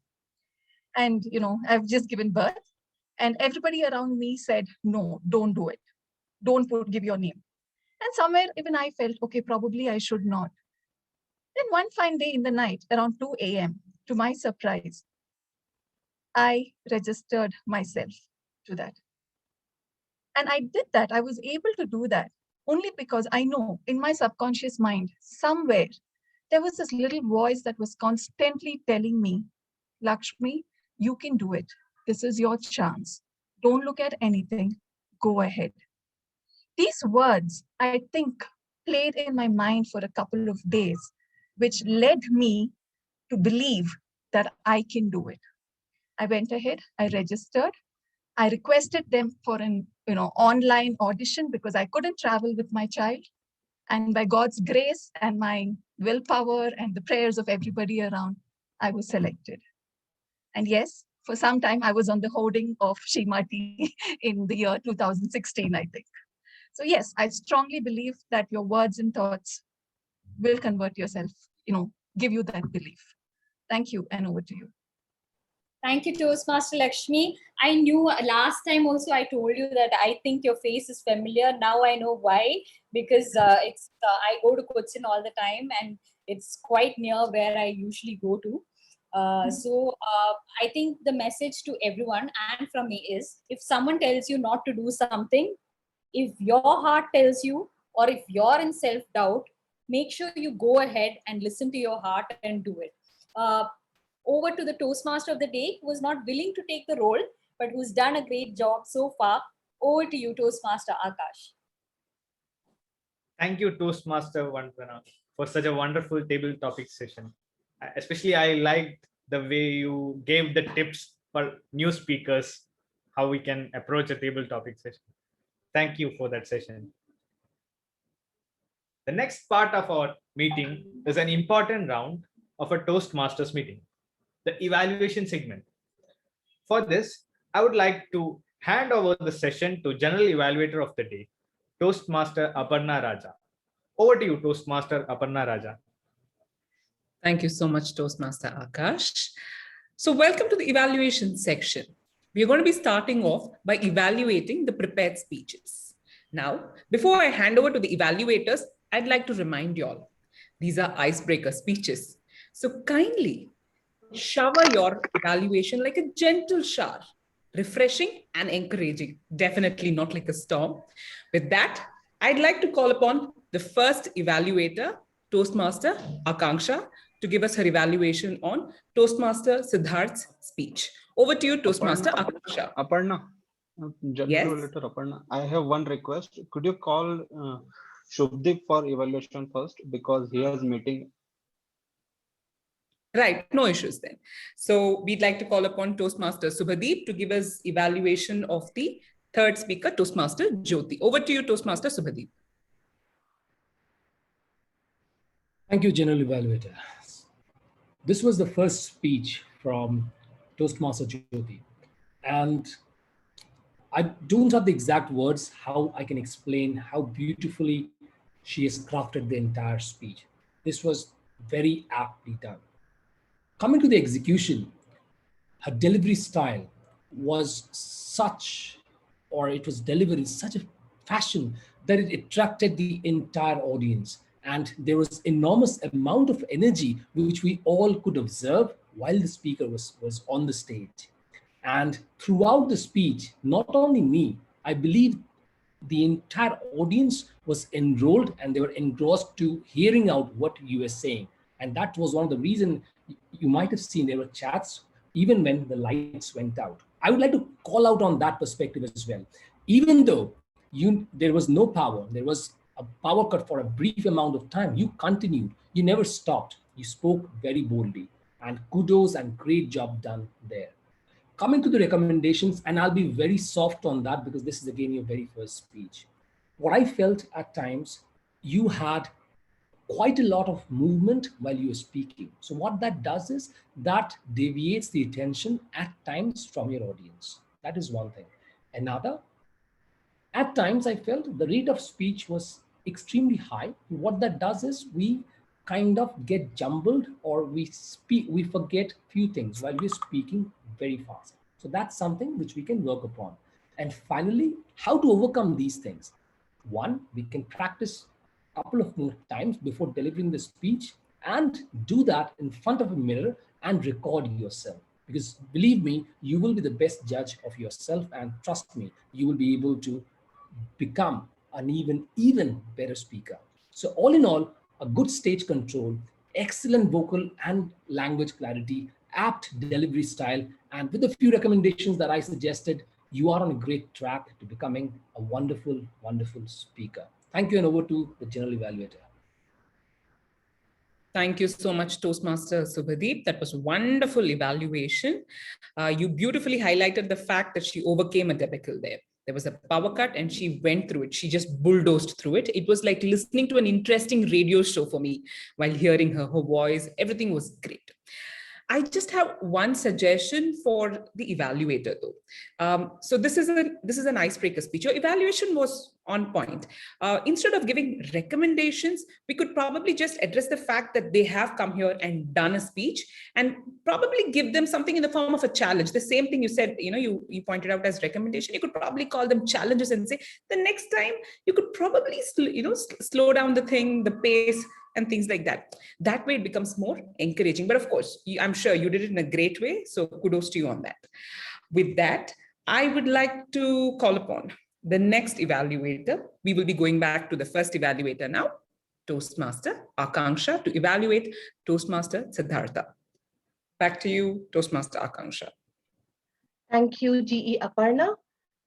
Speaker 13: And, I've just given birth. And everybody around me said, no, don't do it. Don't give your name. And somewhere even I felt, okay, probably I should not. Then one fine day in the night, around 2 a.m., to my surprise, I registered myself to that. And I did that. I was able to do that only because I know in my subconscious mind, somewhere, there was this little voice that was constantly telling me, Lakshmi, you can do it. This is your chance. Don't look at anything. Go ahead. These words, I think, played in my mind for a couple of days, which led me to believe that I can do it. I went ahead, I registered, I requested them for an online audition because I couldn't travel with my child. And by God's grace and my willpower and the prayers of everybody around, I was selected. And yes, for some time I was on the hoarding of Srimati in the year 2016, I think. So yes, I strongly believe that your words and thoughts will convert yourself, give you that belief. Thank you, and over to you.
Speaker 17: Thank you, Toastmaster Lakshmi. I knew last time also I told you that I think your face is familiar. Now I know why, because I go to Cochin all the time and it's quite near where I usually go to. So I think the message to everyone and from me is, if someone tells you not to do something, if your heart tells you, or if you're in self-doubt, make sure you go ahead and listen to your heart and do it. Over to the Toastmaster of the day, who was not willing to take the role, but who's done a great job so far. Over to you, Toastmaster Akash.
Speaker 5: Thank you, Toastmaster Vandana, for such a wonderful table topic session. Especially, I liked the way you gave the tips for new speakers, how we can approach a table topic session. Thank you for that session. The next part of our meeting is an important round of a Toastmasters meeting, the evaluation segment. For this, I would like to hand over the session to General Evaluator of the Day, Toastmaster Aparna Raja. Over to you, Toastmaster Aparna Raja.
Speaker 6: Thank you so much, Toastmaster Akash. So welcome to the evaluation section. We're going to be starting off by evaluating the prepared speeches. Now, before I hand over to the evaluators, I'd like to remind you all, these are icebreaker speeches. So kindly shower your evaluation like a gentle shower, refreshing and encouraging, definitely not like a storm. With that, I'd like to call upon the first evaluator, Toastmaster Akanksha, to give us her evaluation on Toastmaster Siddharth's speech. Over to you, Toastmaster Akanksha.
Speaker 4: Aparna,
Speaker 6: Yes.
Speaker 4: Aparna, I have one request. Could you call Shubdeep for evaluation first, because he has meeting.
Speaker 6: Right, no issues then. So we'd like to call upon Toastmaster Subhadeep to give us evaluation of the third speaker, Toastmaster Jyothi. Over to you, Toastmaster Subhadeep.
Speaker 15: Thank you, General Evaluator. This was the first speech from Toastmaster Jyothi. And I don't have the exact words how I can explain how beautifully she has crafted the entire speech. This was very aptly done. Coming to the execution, her delivery style was such, or it was delivered in such a fashion that it attracted the entire audience. And there was enormous amount of energy which we all could observe while the speaker was on the stage. And throughout the speech, not only me, I believe the entire audience was enrolled and they were engrossed to hearing out what you were saying. And that was one of the reasons you might have seen there were chats even when the lights went out. I would like to call out on that perspective as well. Even though there was no power, there was a power cut for a brief amount of time, you continued, you never stopped, you spoke very boldly, and kudos and great job done there. Coming to the recommendations, and I'll be very soft on that because this is again your very first speech. What I felt at times, you had quite a lot of movement while you were speaking. So what that does is that deviates the attention at times from your audience. That is one thing. Another, at times I felt the rate of speech was extremely high. What that does is we kind of get jumbled, or we forget few things while we're speaking very fast. So that's something which we can work upon. And finally, how to overcome these things. One, we can practice a couple of more times before delivering the speech, and do that in front of a mirror and record yourself. Because believe me, you will be the best judge of yourself, and trust me, you will be able to become an even better speaker. So all in all, a good stage control, excellent vocal and language clarity, apt delivery style, and with a few recommendations that I suggested, you are on a great track to becoming a wonderful, wonderful speaker. Thank you, and over to the General Evaluator.
Speaker 6: Thank you so much, Toastmaster Subhadeep. That was a wonderful evaluation. You beautifully highlighted the fact that she overcame a debacle there. There was a power cut and she went through it. She just bulldozed through it. It was like listening to an interesting radio show for me while hearing her voice. Everything was great. I just have one suggestion for the evaluator though. So this is an icebreaker speech. Your evaluation was on point. Instead of giving recommendations, we could probably just address the fact that they have come here and done a speech and probably give them something in the form of a challenge. The same thing you said, you pointed out as recommendation, you could probably call them challenges and say, the next time you could probably, slow down the thing, the pace, and things like that. That way it becomes more encouraging. But of course, I'm sure you did it in a great way. So kudos to you on that. With that, I would like to call upon the next evaluator. We will be going back to the first evaluator now, Toastmaster Akanksha, to evaluate Toastmaster Siddhartha. Back to you, Toastmaster Akanksha.
Speaker 11: Thank you, GE Aparna.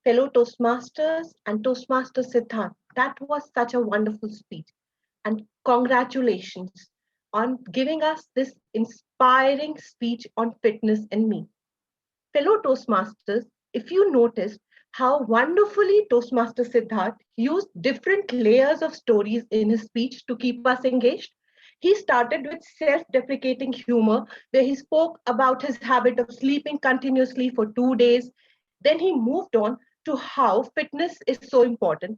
Speaker 11: Fellow Toastmasters and Toastmaster Siddharth, that was such a wonderful speech. And congratulations on giving us this inspiring speech on fitness and me. Fellow Toastmasters, if you noticed how wonderfully Toastmaster Siddharth used different layers of stories in his speech to keep us engaged. He started with self-deprecating humor, where he spoke about his habit of sleeping continuously for 2 days. Then he moved on to how fitness is so important,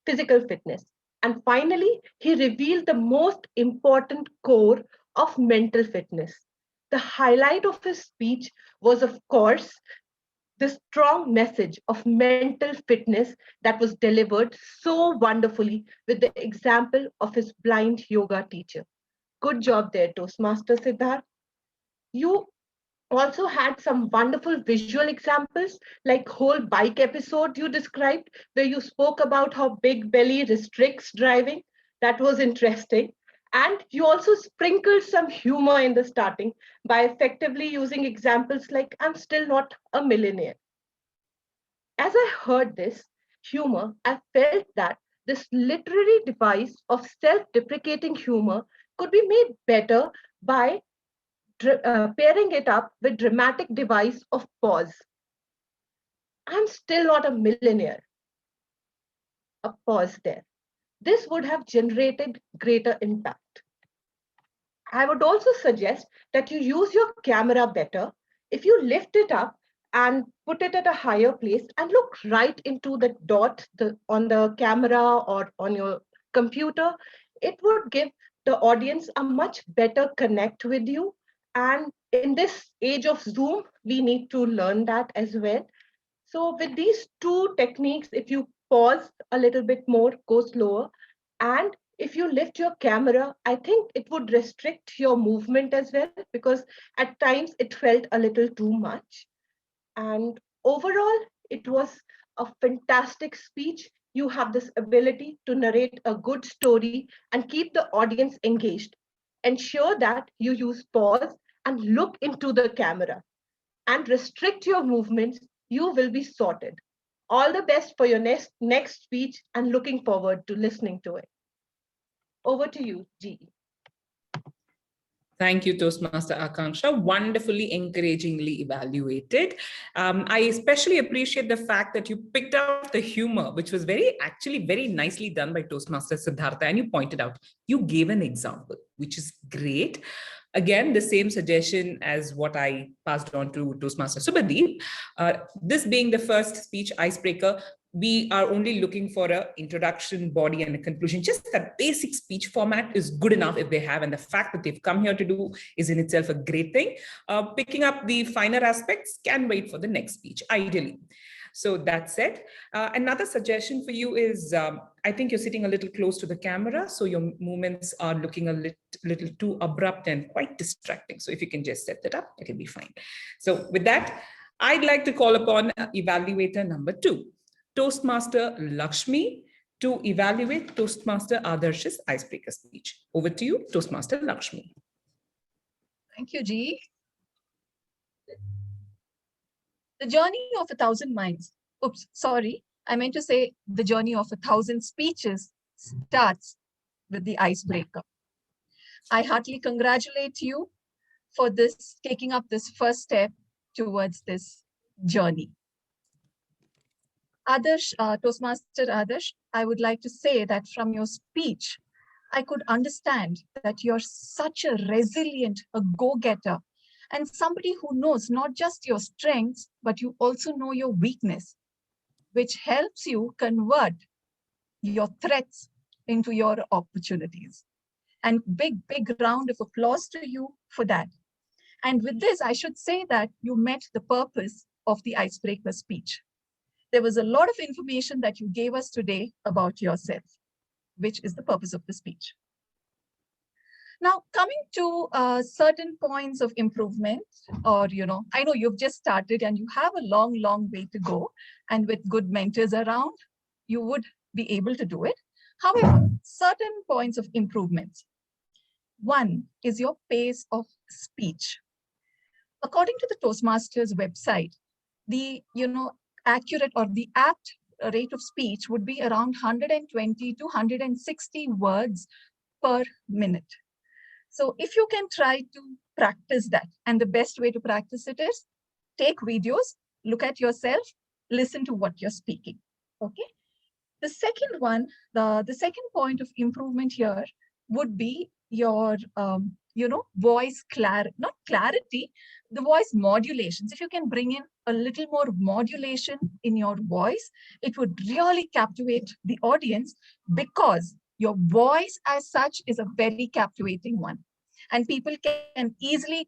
Speaker 11: physical fitness. And finally, he revealed the most important core of mental fitness. The highlight of his speech was, of course, the strong message of mental fitness that was delivered so wonderfully with the example of his blind yoga teacher. Good job there, Toastmaster Siddharth. You also had some wonderful visual examples, like whole bike episode you described, where you spoke about how big belly restricts driving. That was interesting. And you also sprinkled some humor in the starting by effectively using examples like, I'm still not a millionaire. As I heard this humor, I felt that this literary device of self-deprecating humor could be made better by pairing it up with dramatic device of pause. I'm still not a millionaire. A pause there. This would have generated greater impact. I would also suggest that you use your camera better. If you lift it up and put it at a higher place and look right into the dot on the camera or on your computer, it would give the audience a much better connect with you. And in this age of Zoom, we need to learn that as well. So with these two techniques, if you pause a little bit more, go slower, and if you lift your camera, I think it would restrict your movement as well, because at times it felt a little too much. And overall, it was a fantastic speech. You have this ability to narrate a good story and keep the audience engaged. Ensure that you use pause and look into the camera and restrict your movements. You will be sorted. All the best for your next speech and looking forward to listening to it. Over to you, GE.
Speaker 6: Thank you, Toastmaster Akanksha. Wonderfully, encouragingly evaluated. I especially appreciate the fact that you picked out the humor, which was actually very nicely done by Toastmaster Siddhartha. And you pointed out, you gave an example, which is great. Again, the same suggestion as what I passed on to Toastmaster Subhadeep. This being the first speech icebreaker, we are only looking for an introduction, body, and a conclusion. Just that basic speech format is good enough if they have, and the fact that they've come here to do is in itself a great thing. Picking up the finer aspects can wait for the next speech, ideally. So that said, another suggestion for you is, I think you're sitting a little close to the camera, so your movements are looking a little too abrupt and quite distracting. So if you can just set that up, it'll be fine. So with that, I'd like to call upon evaluator number 2. Toastmaster Lakshmi, to evaluate Toastmaster Adarsh's icebreaker speech. Over to you, Toastmaster Lakshmi.
Speaker 13: Thank you, G. The journey of 1,000 miles. Oops, sorry. I meant to say the journey of 1,000 speeches starts with the icebreaker. I heartily congratulate you for taking up this first step towards this journey. Adarsh, Toastmaster Adarsh, I would like to say that from your speech, I could understand that you're such a resilient, a go-getter, and somebody who knows not just your strengths, but you also know your weakness, which helps you convert your threats into your opportunities. And big round of applause to you for that. And with this, I should say that you met the purpose of the icebreaker speech. There was a lot of information that you gave us today about yourself, which is the purpose of the speech. Now, coming to certain points of improvement, or, I know you've just started and you have a long way to go. And with good mentors around, you would be able to do it. However, certain points of improvement. One is your pace of speech. According to the Toastmasters website, the accurate or the apt rate of speech would be around 120 to 160 words per minute. So if you can try to practice that, and the best way to practice it is take videos, look at yourself, listen to what you're speaking. Okay. The second one, the second point of improvement here would be your voice not clarity, the voice modulations. If you can bring in a little more modulation in your voice, it would really captivate the audience, because your voice as such is a very captivating one. And people can easily,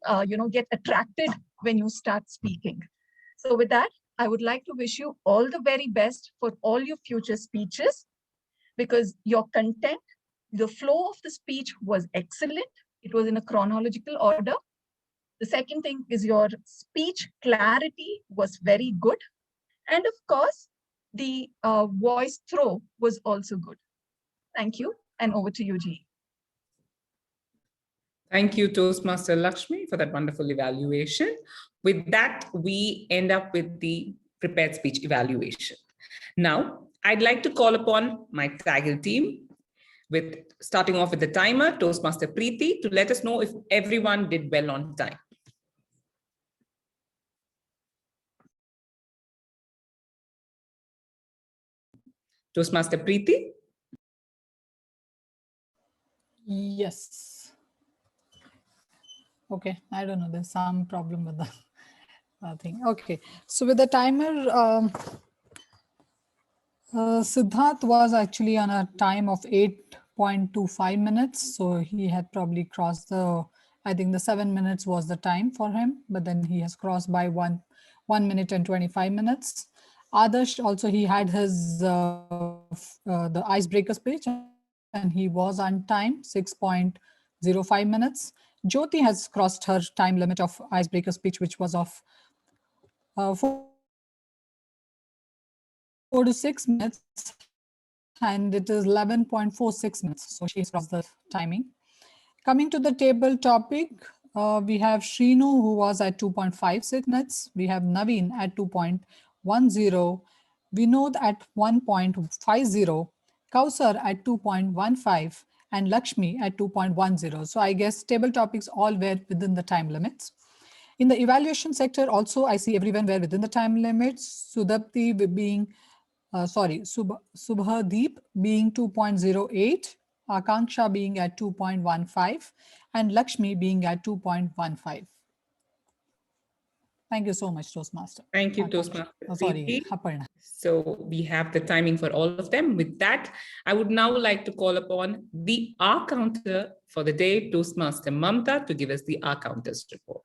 Speaker 13: get attracted when you start speaking. So with that, I would like to wish you all the very best for all your future speeches, because your content, the flow of the speech was excellent. It was in a chronological order. The second thing is your speech clarity was very good. And of course, the voice throw was also good. Thank you. And over to you, G.
Speaker 6: Thank you, Toastmaster Lakshmi, for that wonderful evaluation. With that, we end up with the prepared speech evaluation. Now, I'd like to call upon my Taggle team, with starting off with the timer, Toastmaster Preeti, to let us know if everyone did well on time. Toastmaster Preeti?
Speaker 7: Yes. Okay, I don't know, there's some problem with the thing. Okay, so with the timer, Siddharth was actually on a time of 8.25 minutes. So he had probably crossed I think the 7 minutes was the time for him, but then he has crossed by 1 minute and 25 minutes. Adarsh also, he had his the icebreaker speech and he was on time, 6.05 minutes. Jyothi has crossed her time limit of icebreaker speech, which was of 4 to 6 minutes, and it is 11.46 minutes. So she's crossed the timing. Coming to the table topic, we have Shrinu, who was at 2.56 minutes. We have Naveen at 2.10, Vinod at 1.50, Kausar at 2.15, and Lakshmi at 2.10. So I guess table topics all were within the time limits. In the evaluation sector, also, I see everyone were within the time limits. Sudapti being, Subhadeep being 2.08, Akanksha being at 2.15, and Lakshmi being at 2.15. Thank you so much, Toastmaster.
Speaker 6: Thank you, Toastmaster.
Speaker 7: Aparna.
Speaker 6: So we have the timing for all of them. With that, I would now like to call upon the R counter for the day, Toastmaster Mamta, to give us the R counters report.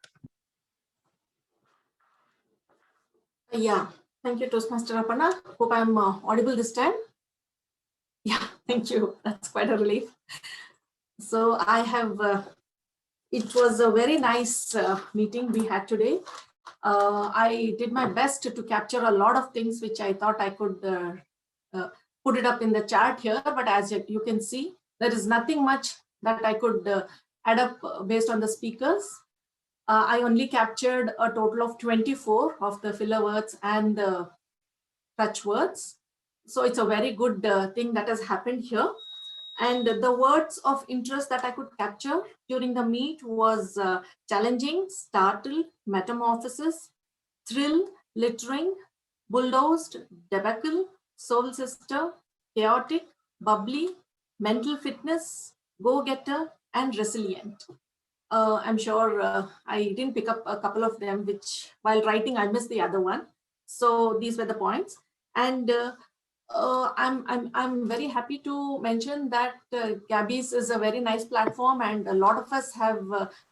Speaker 3: Yeah, thank you, Toastmaster Aparna. Hope I'm audible this time. Yeah, thank you. That's quite a relief. So I have, it was a very nice meeting we had today. I did my best to capture a lot of things which I thought I could put it up in the chart here, but as you can see, there is nothing much that I could add up based on the speakers. I only captured a total of 24 of the filler words and the touch words. So it's a very good thing that has happened here. And the words of interest that I could capture during the meet was challenging, startle, metamorphosis, thrill, littering, bulldozed, debacle, soul sister, chaotic, bubbly, mental fitness, go-getter, and resilient. I'm sure I didn't pick up a couple of them, which while writing, I missed the other one. So these were the points. And I'm very happy to mention that Gabby's is a very nice platform, and a lot of us have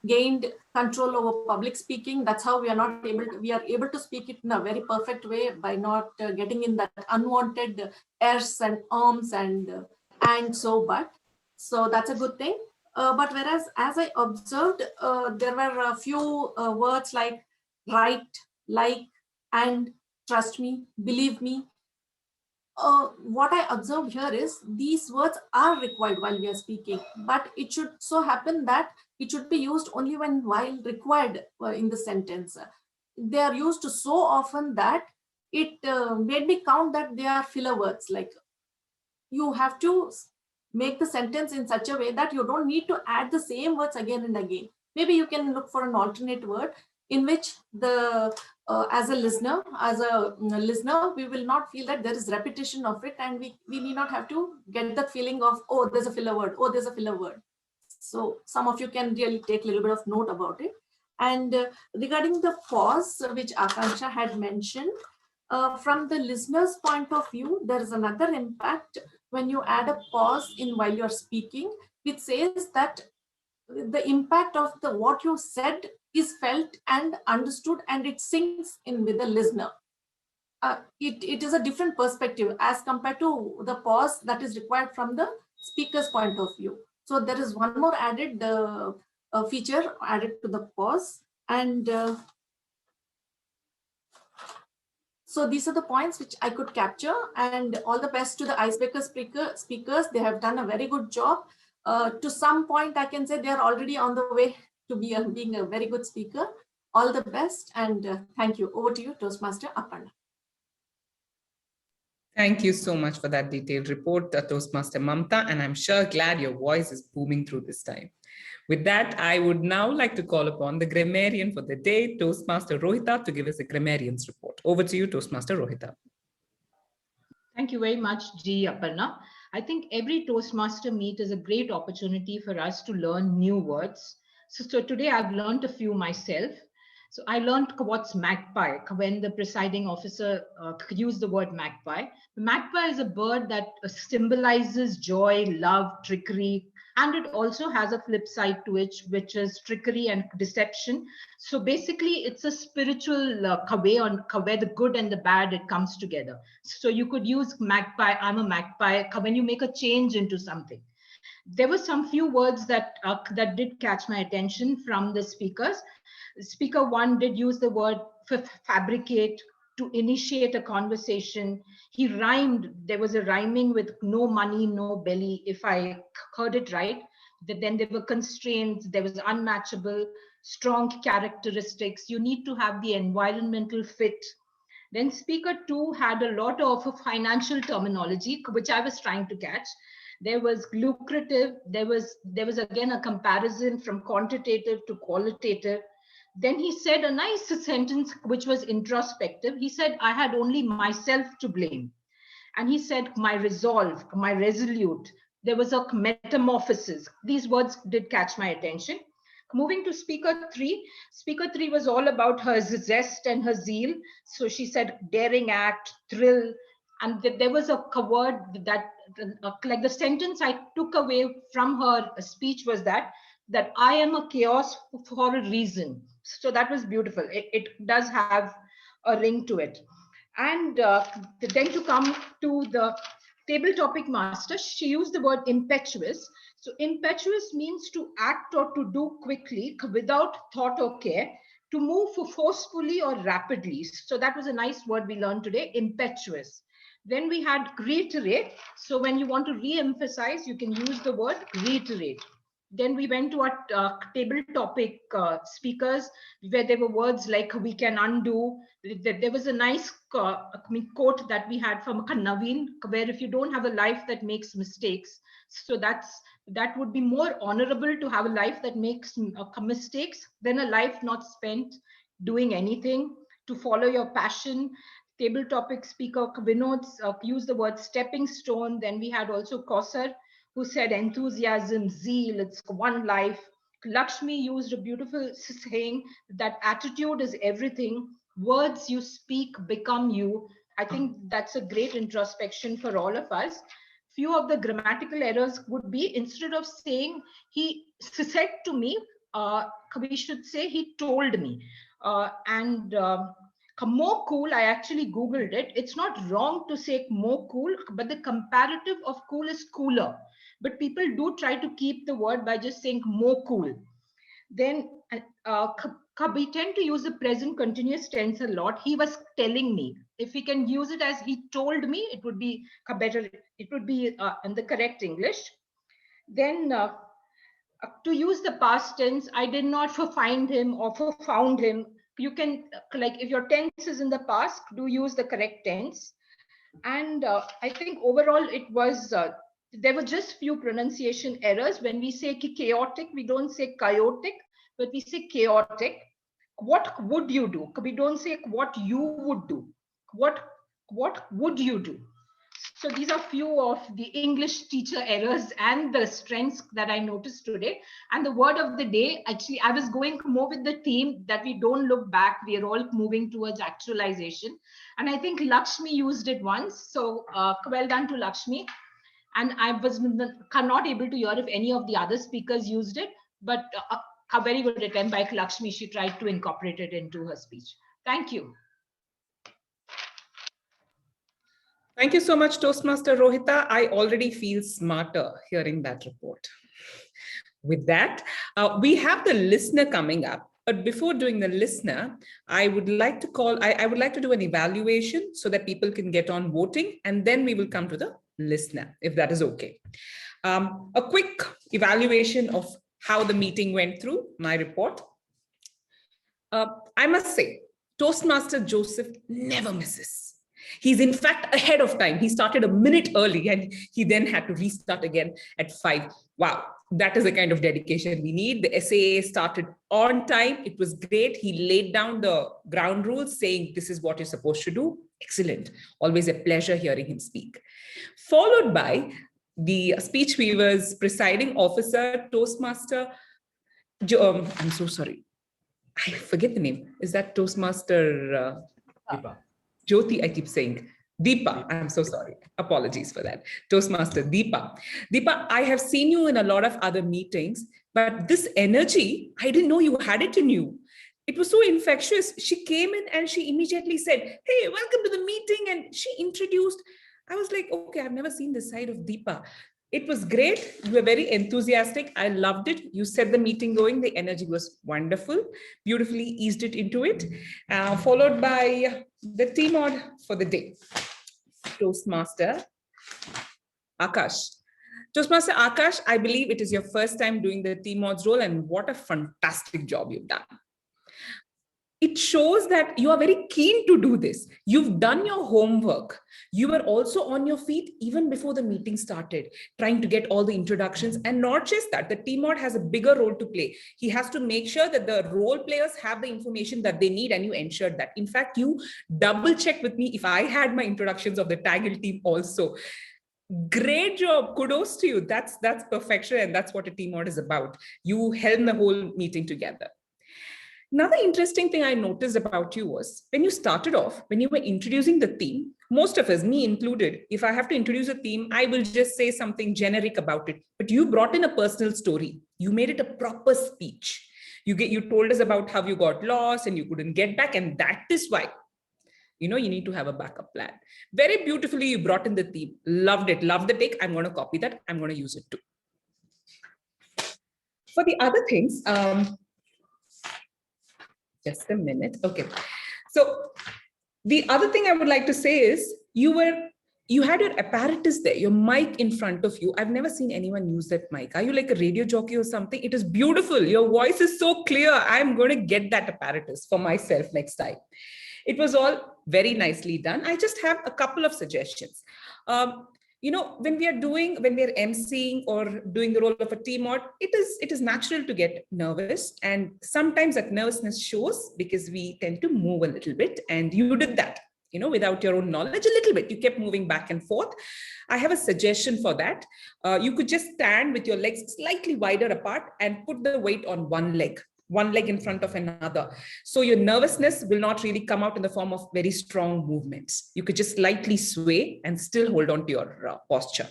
Speaker 3: gained control over public speaking. That's how we are able to speak it in a very perfect way by not getting in that unwanted airs and arms and so but. So that's a good thing. But whereas as I observed, there were a few words like right, like, and, trust me, believe me. What I observed here is these words are required while we are speaking, but it should so happen that it should be used only while required in the sentence. They are used so often that it made me count that they are filler words. Like, you have to make the sentence in such a way that you don't need to add the same words again and again. Maybe you can look for an alternate word in which the as a listener, we will not feel that there is repetition of it, and we need not have to get that feeling of, oh, there's a filler word, oh, there's a filler word. So some of you can really take a little bit of note about it. And regarding the pause, which Akanksha had mentioned, from the listener's point of view, there is another impact when you add a pause in while you're speaking, which says that the impact of what you said is felt and understood, and it sinks in with the listener. It is a different perspective as compared to the pause that is required from the speaker's point of view. So there is one more added feature added to the pause. And so these are the points which I could capture, and all the best to the icebreaker speakers. They have done a very good job. To some point, I can say they are already on the way to being a very good speaker. All the best, and thank you. Over to you, Toastmaster Aparna.
Speaker 6: Thank you so much for that detailed report, Toastmaster Mamta, and I'm sure glad your voice is booming through this time. With that, I would now like to call upon the grammarian for the day, Toastmaster Rohita, to give us a grammarian's report. Over to you, Toastmaster Rohita.
Speaker 9: Thank you very much, G. Aparna. I think every Toastmaster meet is a great opportunity for us to learn new words. So today I've learned a few myself. So I learned what's magpie when the presiding officer used the word magpie. The magpie is a bird that symbolizes joy, love, trickery, and it also has a flip side to it, which is trickery and deception. So basically, it's a spiritual way on where the good and the bad, it comes together. So you could use magpie, I'm a magpie, when you make a change into something. There were some few words that did catch my attention from the speakers. Speaker one did use the word fabricate, to initiate a conversation. He rhymed. There was a rhyming with no money, no belly, if I heard it right. Then there were constraints, there was unmatchable, strong characteristics. You need to have the environmental fit. Then speaker two had a lot of financial terminology, which I was trying to catch. There was lucrative. There was again a comparison from quantitative to qualitative. Then he said a nice sentence which was introspective. He said, I had only myself to blame. And he said, my resolve, my resolute. There was a metamorphosis. These words did catch my attention. Moving to speaker three was all about her zest and her zeal. So she said daring act, thrill. And there was a word that, like the sentence I took away from her speech was that I am a chaos for a reason. So that was beautiful. It does have a ring to it. And then to come to the table topic master, she used the word impetuous. So impetuous means to act or to do quickly without thought or care, to move forcefully or rapidly. So that was a nice word we learned today, impetuous. Then we had reiterate. So when you want to re-emphasize, you can use the word reiterate. Then we went to our table topic speakers, where there were words like we can undo. There was a nice quote that we had from Naveen, where if you don't have a life that makes mistakes, so that would be more honorable to have a life that makes mistakes than a life not spent doing anything, to follow your passion. table topic speaker Vinod used the word stepping stone. Then we had also Kausar, who said enthusiasm, zeal, it's one life. Lakshmi used a beautiful saying that attitude is everything. Words you speak become you. I think that's a great introspection for all of us. Few of the grammatical errors would be, instead of saying he said to me, we should say he told me. More cool, I actually Googled it. It's not wrong to say more cool, but the comparative of cool is cooler. But people do try to keep the word by just saying more cool. Then we tend to use the present continuous tense a lot. He was telling me. If we can use it as he told me, it would be better. It would be in the correct English. Then to use the past tense, I did not find him or found him. You can, like, if your tense is in the past, do use the correct tense. And I think overall it was, there were just few pronunciation errors. When we say chaotic, we don't say chaotic, but we say chaotic. What would you do? We don't say what you would do. What would you do? So these are few of the English teacher errors and the strengths that I noticed today. And the word of the day, actually, I was going more with the theme that we don't look back. We are all moving towards actualization. And I think Lakshmi used it once. So well done to Lakshmi. And I was not able to hear if any of the other speakers used it, but a very good attempt by Lakshmi. She tried to incorporate it into her speech. Thank you.
Speaker 6: Thank you so much, Toastmaster Rohita. I already feel smarter hearing that report. With that, we have the listener coming up. But before doing the listener, I would like to I would like to do an evaluation so that people can get on voting, and then we will come to the listener, if that is okay. A quick evaluation of how the meeting went through, my report. I must say, Toastmaster Joseph never misses. He's in fact ahead of time. He started a minute early and he then had to restart again at 5. Wow, that is the kind of dedication we need. The SAA started on time. It was great. He laid down the ground rules saying this is what you're supposed to do. Excellent. Always a pleasure hearing him speak. Followed by the speech weaver's presiding officer, Toastmaster, I'm so sorry. I forget the name. Is that Toastmaster? Jyothi, I keep saying. Deepa, I'm so sorry. Apologies for that. Toastmaster Deepa. Deepa, I have seen you in a lot of other meetings, but this energy, I didn't know you had it in you. It was so infectious. She came in and she immediately said, hey, welcome to the meeting. And she introduced, I was like, okay, I've never seen this side of Deepa. It was great. You were very enthusiastic. I loved it. You set the meeting going. The energy was wonderful. Beautifully eased it into it. Followed by the T-mod for the day. Toastmaster Akash. Toastmaster Akash, I believe it is your first time doing the T-mod's role, and what a fantastic job you've done. It shows that you are very keen to do this. You've done your homework. You were also on your feet even before the meeting started, trying to get all the introductions. And not just that, the T-mod has a bigger role to play. He has to make sure that the role players have the information that they need, and you ensured that. In fact, you double-checked with me if I had my introductions of the Taggle team also. Great job. Kudos to you. That's perfection, and that's what a T-mod is about. You held the whole meeting together. Another interesting thing I noticed about you was when you started off, when you were introducing the theme, most of us, me included, if I have to introduce a theme, I will just say something generic about it. But you brought in a personal story. You made it a proper speech. You told us about how you got lost and you couldn't get back. And that is why, you need to have a backup plan. Very beautifully, you brought in the theme. Loved it. Loved the take. I'm going to copy that. I'm going to use it too. For the other things, just a minute. Okay. So the other thing I would like to say is you had your apparatus there, your mic in front of you. I've never seen anyone use that mic. Are you like a radio jockey or something? It is beautiful. Your voice is so clear. I'm going to get that apparatus for myself next time. It was all very nicely done. I just have a couple of suggestions. When we are emceeing or doing the role of a T-mod, it is natural to get nervous, and sometimes that nervousness shows because we tend to move a little bit, and you did that. without your own knowledge, a little bit. You kept moving back and forth. I have a suggestion for that. You could just stand with your legs slightly wider apart and put the weight on one leg in front of another. So your nervousness will not really come out in the form of very strong movements. You could just slightly sway and still hold on to your posture,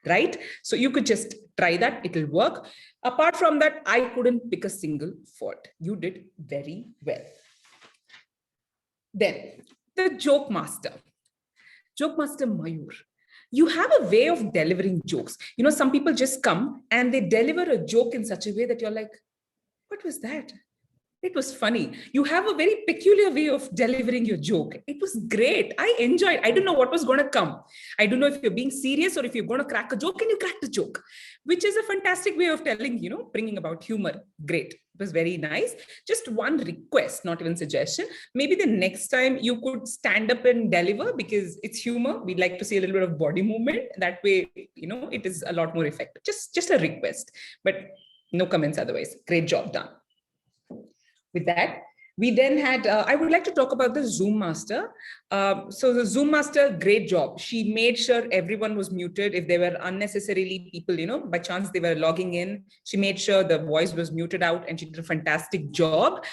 Speaker 6: right? So you could just try that, it'll work. Apart from that, I couldn't pick a single fault. You did very well. Then the joke master Mayur. You have a way of delivering jokes. Some people just come and they deliver a joke in such a way that you're like, what was that? It was funny. You have a very peculiar way of delivering your joke. It was great. I enjoyed. I don't know what was going to come. I don't know if you're being serious or if you're going to crack a joke, and you cracked the joke, which is a fantastic way of telling, bringing about humor. Great. It was very nice. Just one request, not even suggestion. Maybe the next time you could stand up and deliver, because it's humor. We'd like to see a little bit of body movement. That way, it is a lot more effective. Just a request, but no comments otherwise. Great job done. With that, we then had, I would like to talk about the Zoom master. So the Zoom master, great job. She made sure everyone was muted. If there were unnecessarily people, by chance they were logging in, she made sure the voice was muted out, and she did a fantastic job.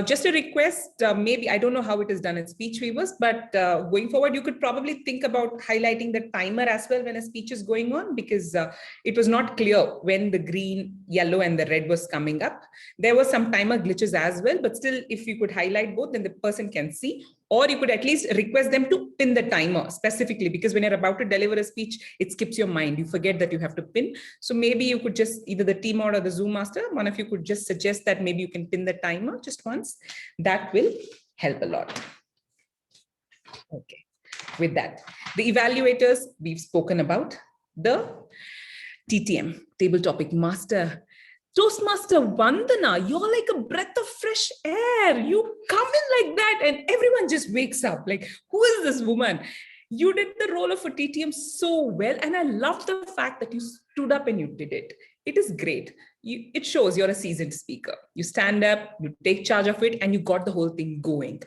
Speaker 6: Just a request, maybe, I don't know how it is done in speech weavers, but going forward, you could probably think about highlighting the timer as well when a speech is going on, because it was not clear when the green, yellow, and the red was coming up. There were some timer glitches as well, but still, if you could highlight both, then the person can see, or you could at least request them to pin the timer specifically, because when you're about to deliver a speech, it skips your mind. You forget that you have to pin. So maybe you could just, either the team or the Zoom master, one of you could just suggest that maybe you can pin the timer just once. That will help a lot. Okay, with that, the evaluators we've spoken about. The TTM, Table Topic Master. Toastmaster Vandana, you're like a breath of fresh air. You come in like that and everyone just wakes up. Like, who is this woman? You did the role of a TTM so well. And I love the fact that you stood up and you did it. It is great. It shows you're a seasoned speaker. You stand up, you take charge of it, and you got the whole thing going.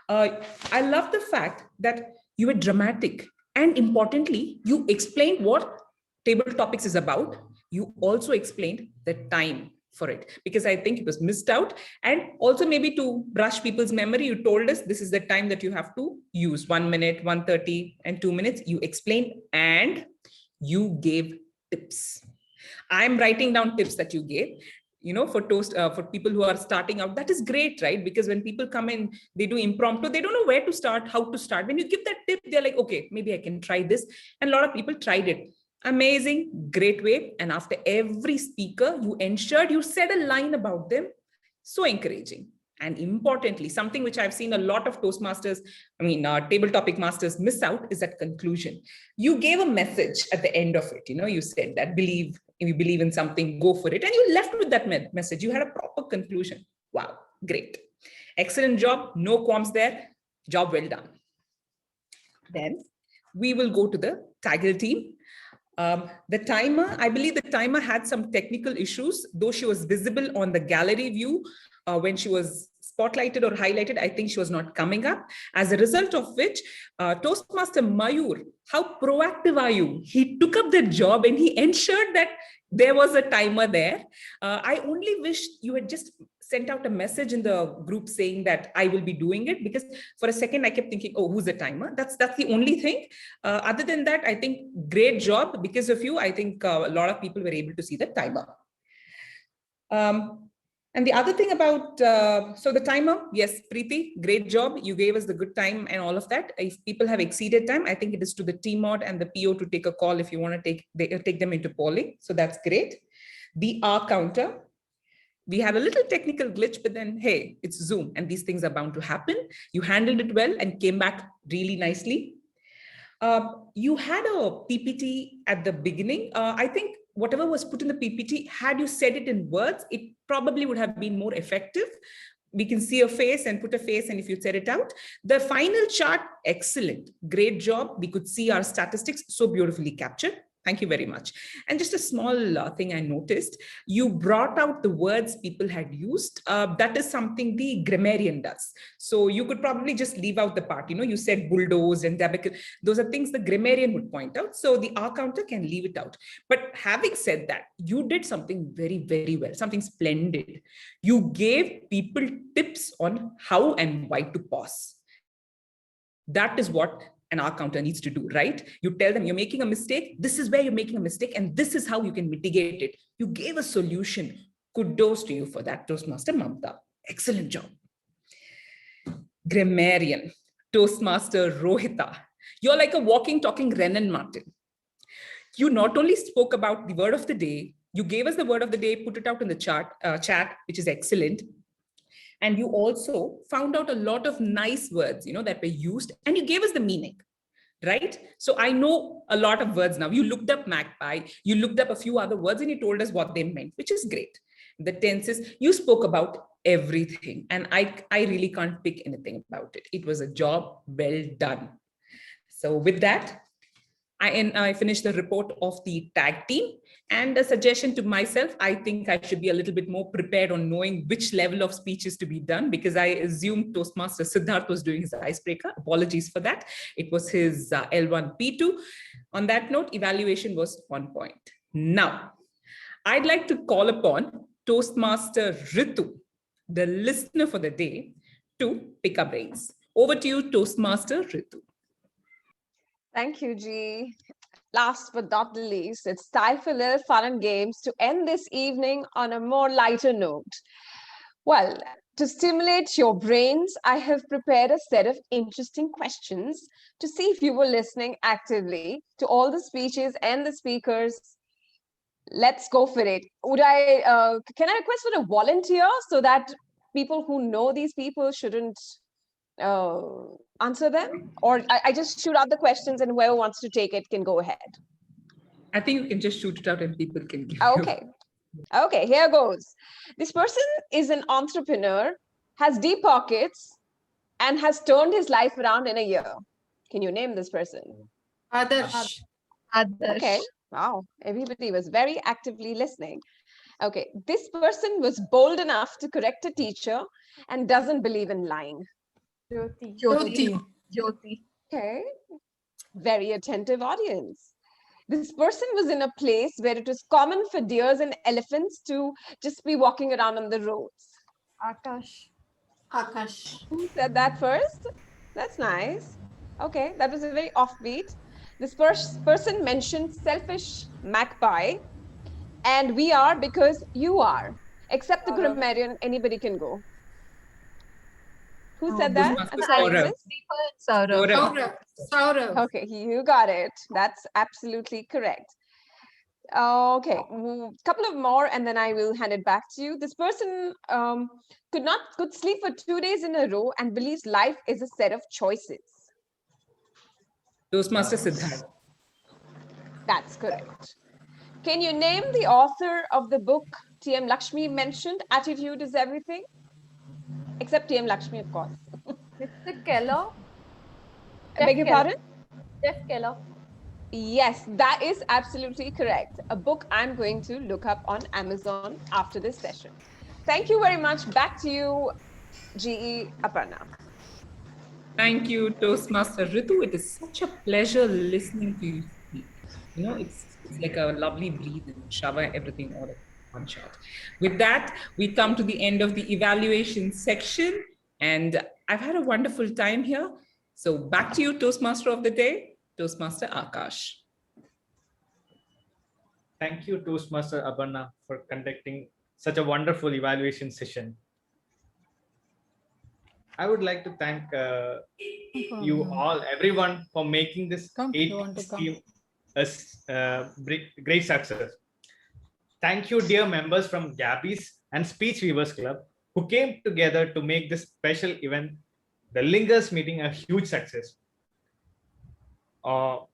Speaker 6: I love the fact that you were dramatic. And importantly, you explained what Table Topics is about. You also explained the time for it, because I think it was missed out. And also maybe to brush people's memory, you told us this is the time that you have to use 1 minute, 1:30, and 2 minutes. You explained and you gave tips. I'm writing down tips that you gave, for people who are starting out. That is great, right? Because when people come in, they do impromptu, they don't know where to start, how to start. When you give that tip, they're like, okay, maybe I can try this. And a lot of people tried it. Amazing, great way. And after every speaker, you ensured you said a line about them. So encouraging. And importantly, something which I've seen a lot of Toastmasters, Table Topic Masters miss out, is that conclusion. You gave a message at the end of it. You said that if you believe in something, go for it. And you left with that message. You had a proper conclusion. Wow, great. Excellent job. No qualms there. Job well done. Then we will go to the Tiger team. The timer, I believe the timer had some technical issues, though she was visible on the gallery view when she was spotlighted or highlighted. I think she was not coming up. As a result of which, Toastmaster Mayur, how proactive are you? He took up the job and he ensured that there was a timer there. I only wish you had just sent out a message in the group saying that I will be doing it, because for a second I kept thinking, oh, who's the timer? That's the only thing. Other than that, I think great job. Because of you, I think a lot of people were able to see the timer. And the other thing about, so the timer, yes, Preeti, great job. You gave us the good time and all of that. If people have exceeded time, I think it is to the team mod and the PO to take a call if you want to take them into polling. So that's great. The R counter. We had a little technical glitch, but then, hey, it's Zoom and these things are bound to happen. You handled it well and came back really nicely. You had a PPT at the beginning. I think whatever was put in the PPT, had you said it in words, it probably would have been more effective. We can see a face and put a face, and if you said it out. The final chart, excellent. Great job. We could see our statistics so beautifully captured. Thank you very much. And just a small thing I noticed, you brought out the words people had used. That is something the grammarian does. So you could probably just leave out the part, you said bulldoze and debacle. Those are things the grammarian would point out. So the R counter can leave it out. But having said that, you did something very, very well, something splendid. You gave people tips on how and why to pause. That is what an R counter needs to do, right? You tell them you're making a mistake. This is where you're making a mistake, and this is how you can mitigate it. You gave a solution. Kudos to you for that, Toastmaster Mamta. Excellent job. Grammarian, Toastmaster Rohita. You're like a walking, talking Renan Martin. You not only spoke about the word of the day, you gave us the word of the day, put it out in the chat, which is excellent. And you also found out a lot of nice words, that were used, and you gave us the meaning, right? So I know a lot of words now. You looked up magpie, you looked up a few other words, and you told us what they meant, which is great. The tenses, you spoke about everything, and I really can't pick anything about it. It was a job well done. So with that, I finished the report of the tag team, and a suggestion to myself, I think I should be a little bit more prepared on knowing which level of speech is to be done, because I assumed Toastmaster Siddharth was doing his icebreaker. Apologies for that. It was his L1, P2. On that note, evaluation was 1 point. Now, I'd like to call upon Toastmaster Ritu, the listener for the day, to pick up reins. Over to you, Toastmaster Ritu.
Speaker 10: Thank you, G. Last but not the least, it's time for a little fun and games to end this evening on a more lighter note. Well, to stimulate your brains, I have prepared a set of interesting questions to see if you were listening actively to all the speeches and the speakers. Let's go for it. Can I request for a volunteer so that people who know these people shouldn't answer them? Or I just shoot out the questions and whoever wants to take it can go ahead.
Speaker 6: I think you can just shoot it out and people can give
Speaker 10: Okay. Okay, here goes. This person is an entrepreneur, has deep pockets, and has turned his life around in a year. Can you name this person?
Speaker 21: Adarsh.
Speaker 10: Okay. Wow. Everybody was very actively listening. Okay. This person was bold enough to correct a teacher and doesn't believe in lying.
Speaker 21: Jyothi.
Speaker 10: Okay. Very attentive audience. This person was in a place where it was common for deers and elephants to just be walking around on the roads.
Speaker 3: Akash.
Speaker 10: Who said that first? That's nice. Okay, that was a very offbeat. This person mentioned selfish magpie, and we are because you are. Except the grammarian, anybody can go. Who said that?
Speaker 21: Saurav.
Speaker 10: Okay, you got it. That's absolutely correct. Okay, couple of more and then I will hand it back to you. This person could sleep for 2 days in a row and believes life is a set of choices.
Speaker 6: Toastmaster Siddharth.
Speaker 10: That's correct. Can you name the author of the book T.M. Lakshmi mentioned? Attitude is everything. Except T.M. Lakshmi, of course.
Speaker 8: Mr. Keller.
Speaker 10: I beg your pardon?
Speaker 8: Jeff Keller.
Speaker 10: Yes, that is absolutely correct. A book I'm going to look up on Amazon after this session. Thank you very much. Back to you, GE Aparna.
Speaker 6: Thank you, Toastmaster Ritu. It is such a pleasure listening to you speak. It's like a lovely breathe and shower everything all at one shot. With that, we come to the end of the evaluation section, and I've had a wonderful time here. So back to you, Toastmaster of the day, Toastmaster Akash.
Speaker 5: Thank you, Toastmaster Aparna, for conducting such a wonderful evaluation session. I would like to thank you all, everyone, for making this 8 scheme a great success. Thank you, dear members from Gabby's and Speech Weavers Club, who came together to make this special event, the Lingers meeting, a huge success. So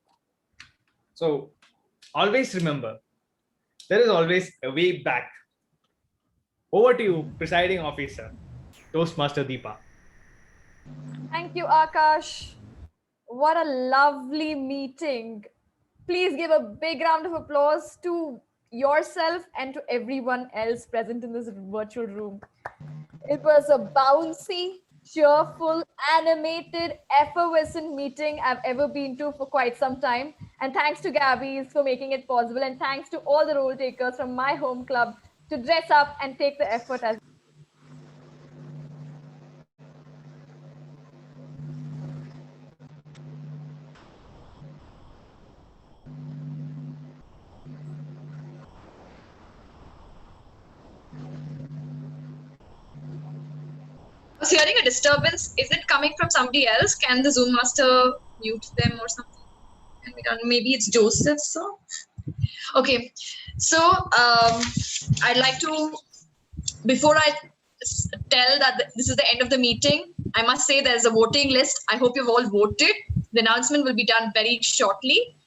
Speaker 5: always remember, there is always a way back. Over to you, presiding officer, Toastmaster Deepa.
Speaker 8: Thank you, Akash. What a lovely meeting.
Speaker 2: Please give a big round of applause to yourself and to everyone else present in this virtual room. It was a bouncy, cheerful, animated, effervescent meeting I've ever been to for quite some time. And thanks to Gabby for making it possible. And thanks to all the role takers from my home club to dress up and take the effort as
Speaker 22: I was hearing a disturbance. Is it coming from somebody else? Can the Zoom master mute them or something? Can be done. Maybe it's Joseph. So, okay. So, I'd like to, before I tell that this is the end of the meeting, I must say there's a voting list. I hope you've all voted. The announcement will be done very shortly.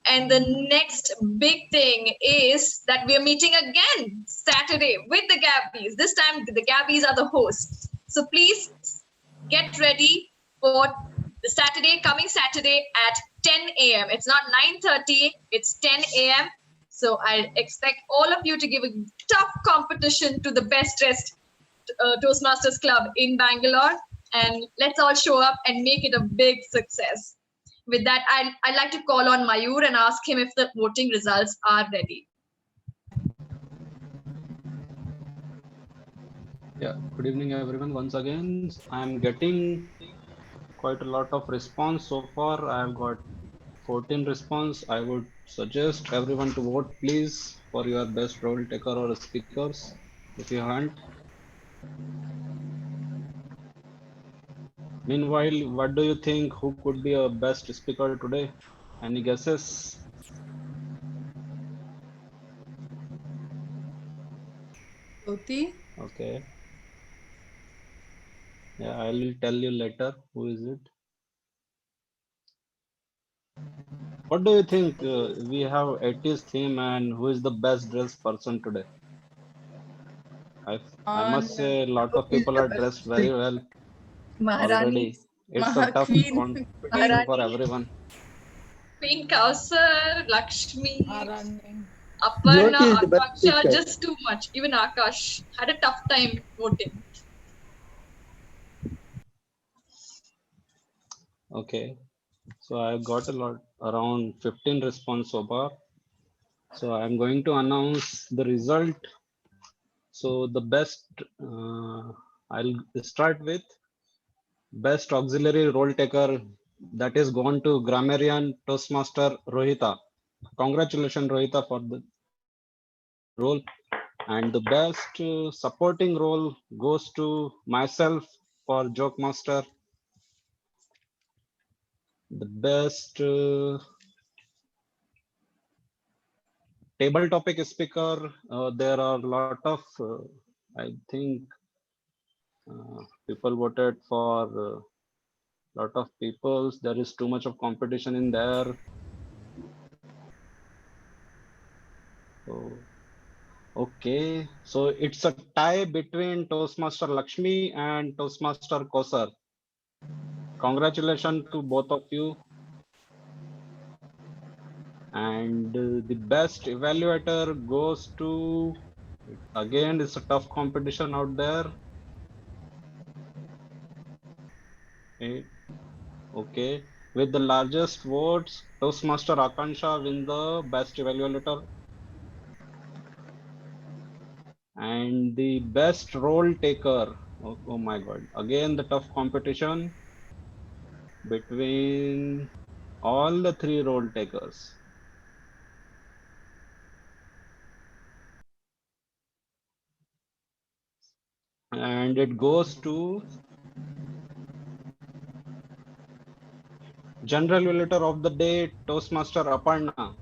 Speaker 22: And the next big thing is that we are meeting again Saturday with the Gabbies. This time the Gabbies are the hosts. So please get ready for the coming Saturday at 10 a.m. It's not 9:30, it's 10 a.m. So I expect all of you to give a tough competition to the best dressed Toastmasters Club in Bangalore. And let's all show up and make it a big success. With that, I'd like to call on Mayur and ask him if the voting results are ready.
Speaker 4: Yeah, good evening everyone. Once again, I'm getting quite a lot of response so far. I've got 14 response. I would suggest everyone to vote please for your best role taker or speakers if you haven't. Meanwhile, what do you think? Who could be a best speaker today? Any guesses?
Speaker 21: Jyothi?
Speaker 4: Okay. Yeah, I will tell you later. Who is it? What do you think? We have 80s theme, and who is the best dressed person today? I must say a lot of people are dressed very well already. It's a tough competition for everyone.
Speaker 22: Queen Kausar, Lakshmi,
Speaker 1: Jyothi
Speaker 22: Aparna,
Speaker 1: is the best
Speaker 22: Akansha,
Speaker 1: speaker.
Speaker 22: just too much. Even Akash had a tough time voting.
Speaker 4: Okay, so I got a lot, around 15 response so far. So I'm going to announce the result. So the best, I'll start with best auxiliary role taker, that is gone to grammarian Toastmaster Rohita. Congratulations Rohita for the role. And the best supporting role goes to myself for Joke Master. The best table topic speaker, there are a lot of, I think people voted for a lot of people. There is too much of competition in there. So, okay, so it's a tie between Toastmaster Lakshmi and Toastmaster Kosar. Congratulations to both of you. And the best evaluator goes to, again, it's a tough competition out there. Okay, with the largest votes, Toastmaster Akansha win the best evaluator. And the best role taker, oh my god, again the tough competition between all the three role takers. And it goes to General Evaluator of the Day, Toastmaster Aparna.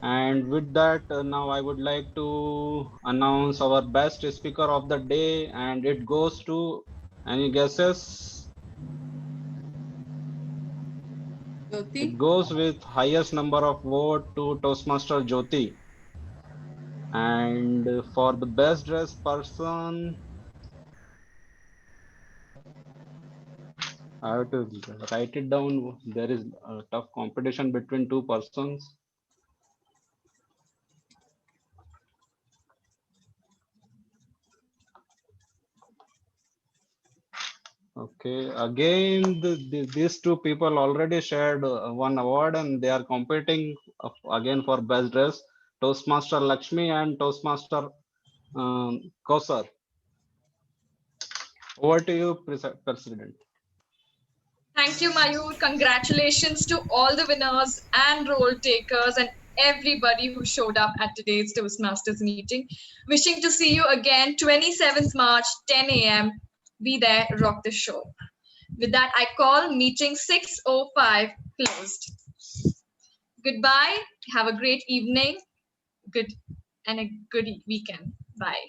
Speaker 4: And with that, now I would like to announce our best speaker of the day, and it goes to, any guesses?
Speaker 21: Jyothi?
Speaker 4: It goes with highest number of vote to Toastmaster Jyothi. And for the best dressed person, I have to write it down. There is a tough competition between two persons. Okay, again, these two people already shared one award and they are competing again for best dress. Toastmaster Lakshmi and Toastmaster Kausar. Over to you, President.
Speaker 22: Thank you, Mayur. Congratulations to all the winners and role takers and everybody who showed up at today's Toastmasters meeting. Wishing to see you again 27th March, 10 a.m. Be there, rock the show. With that, I call meeting 6:05 closed. Goodbye. Have a great evening. And a good weekend. Bye.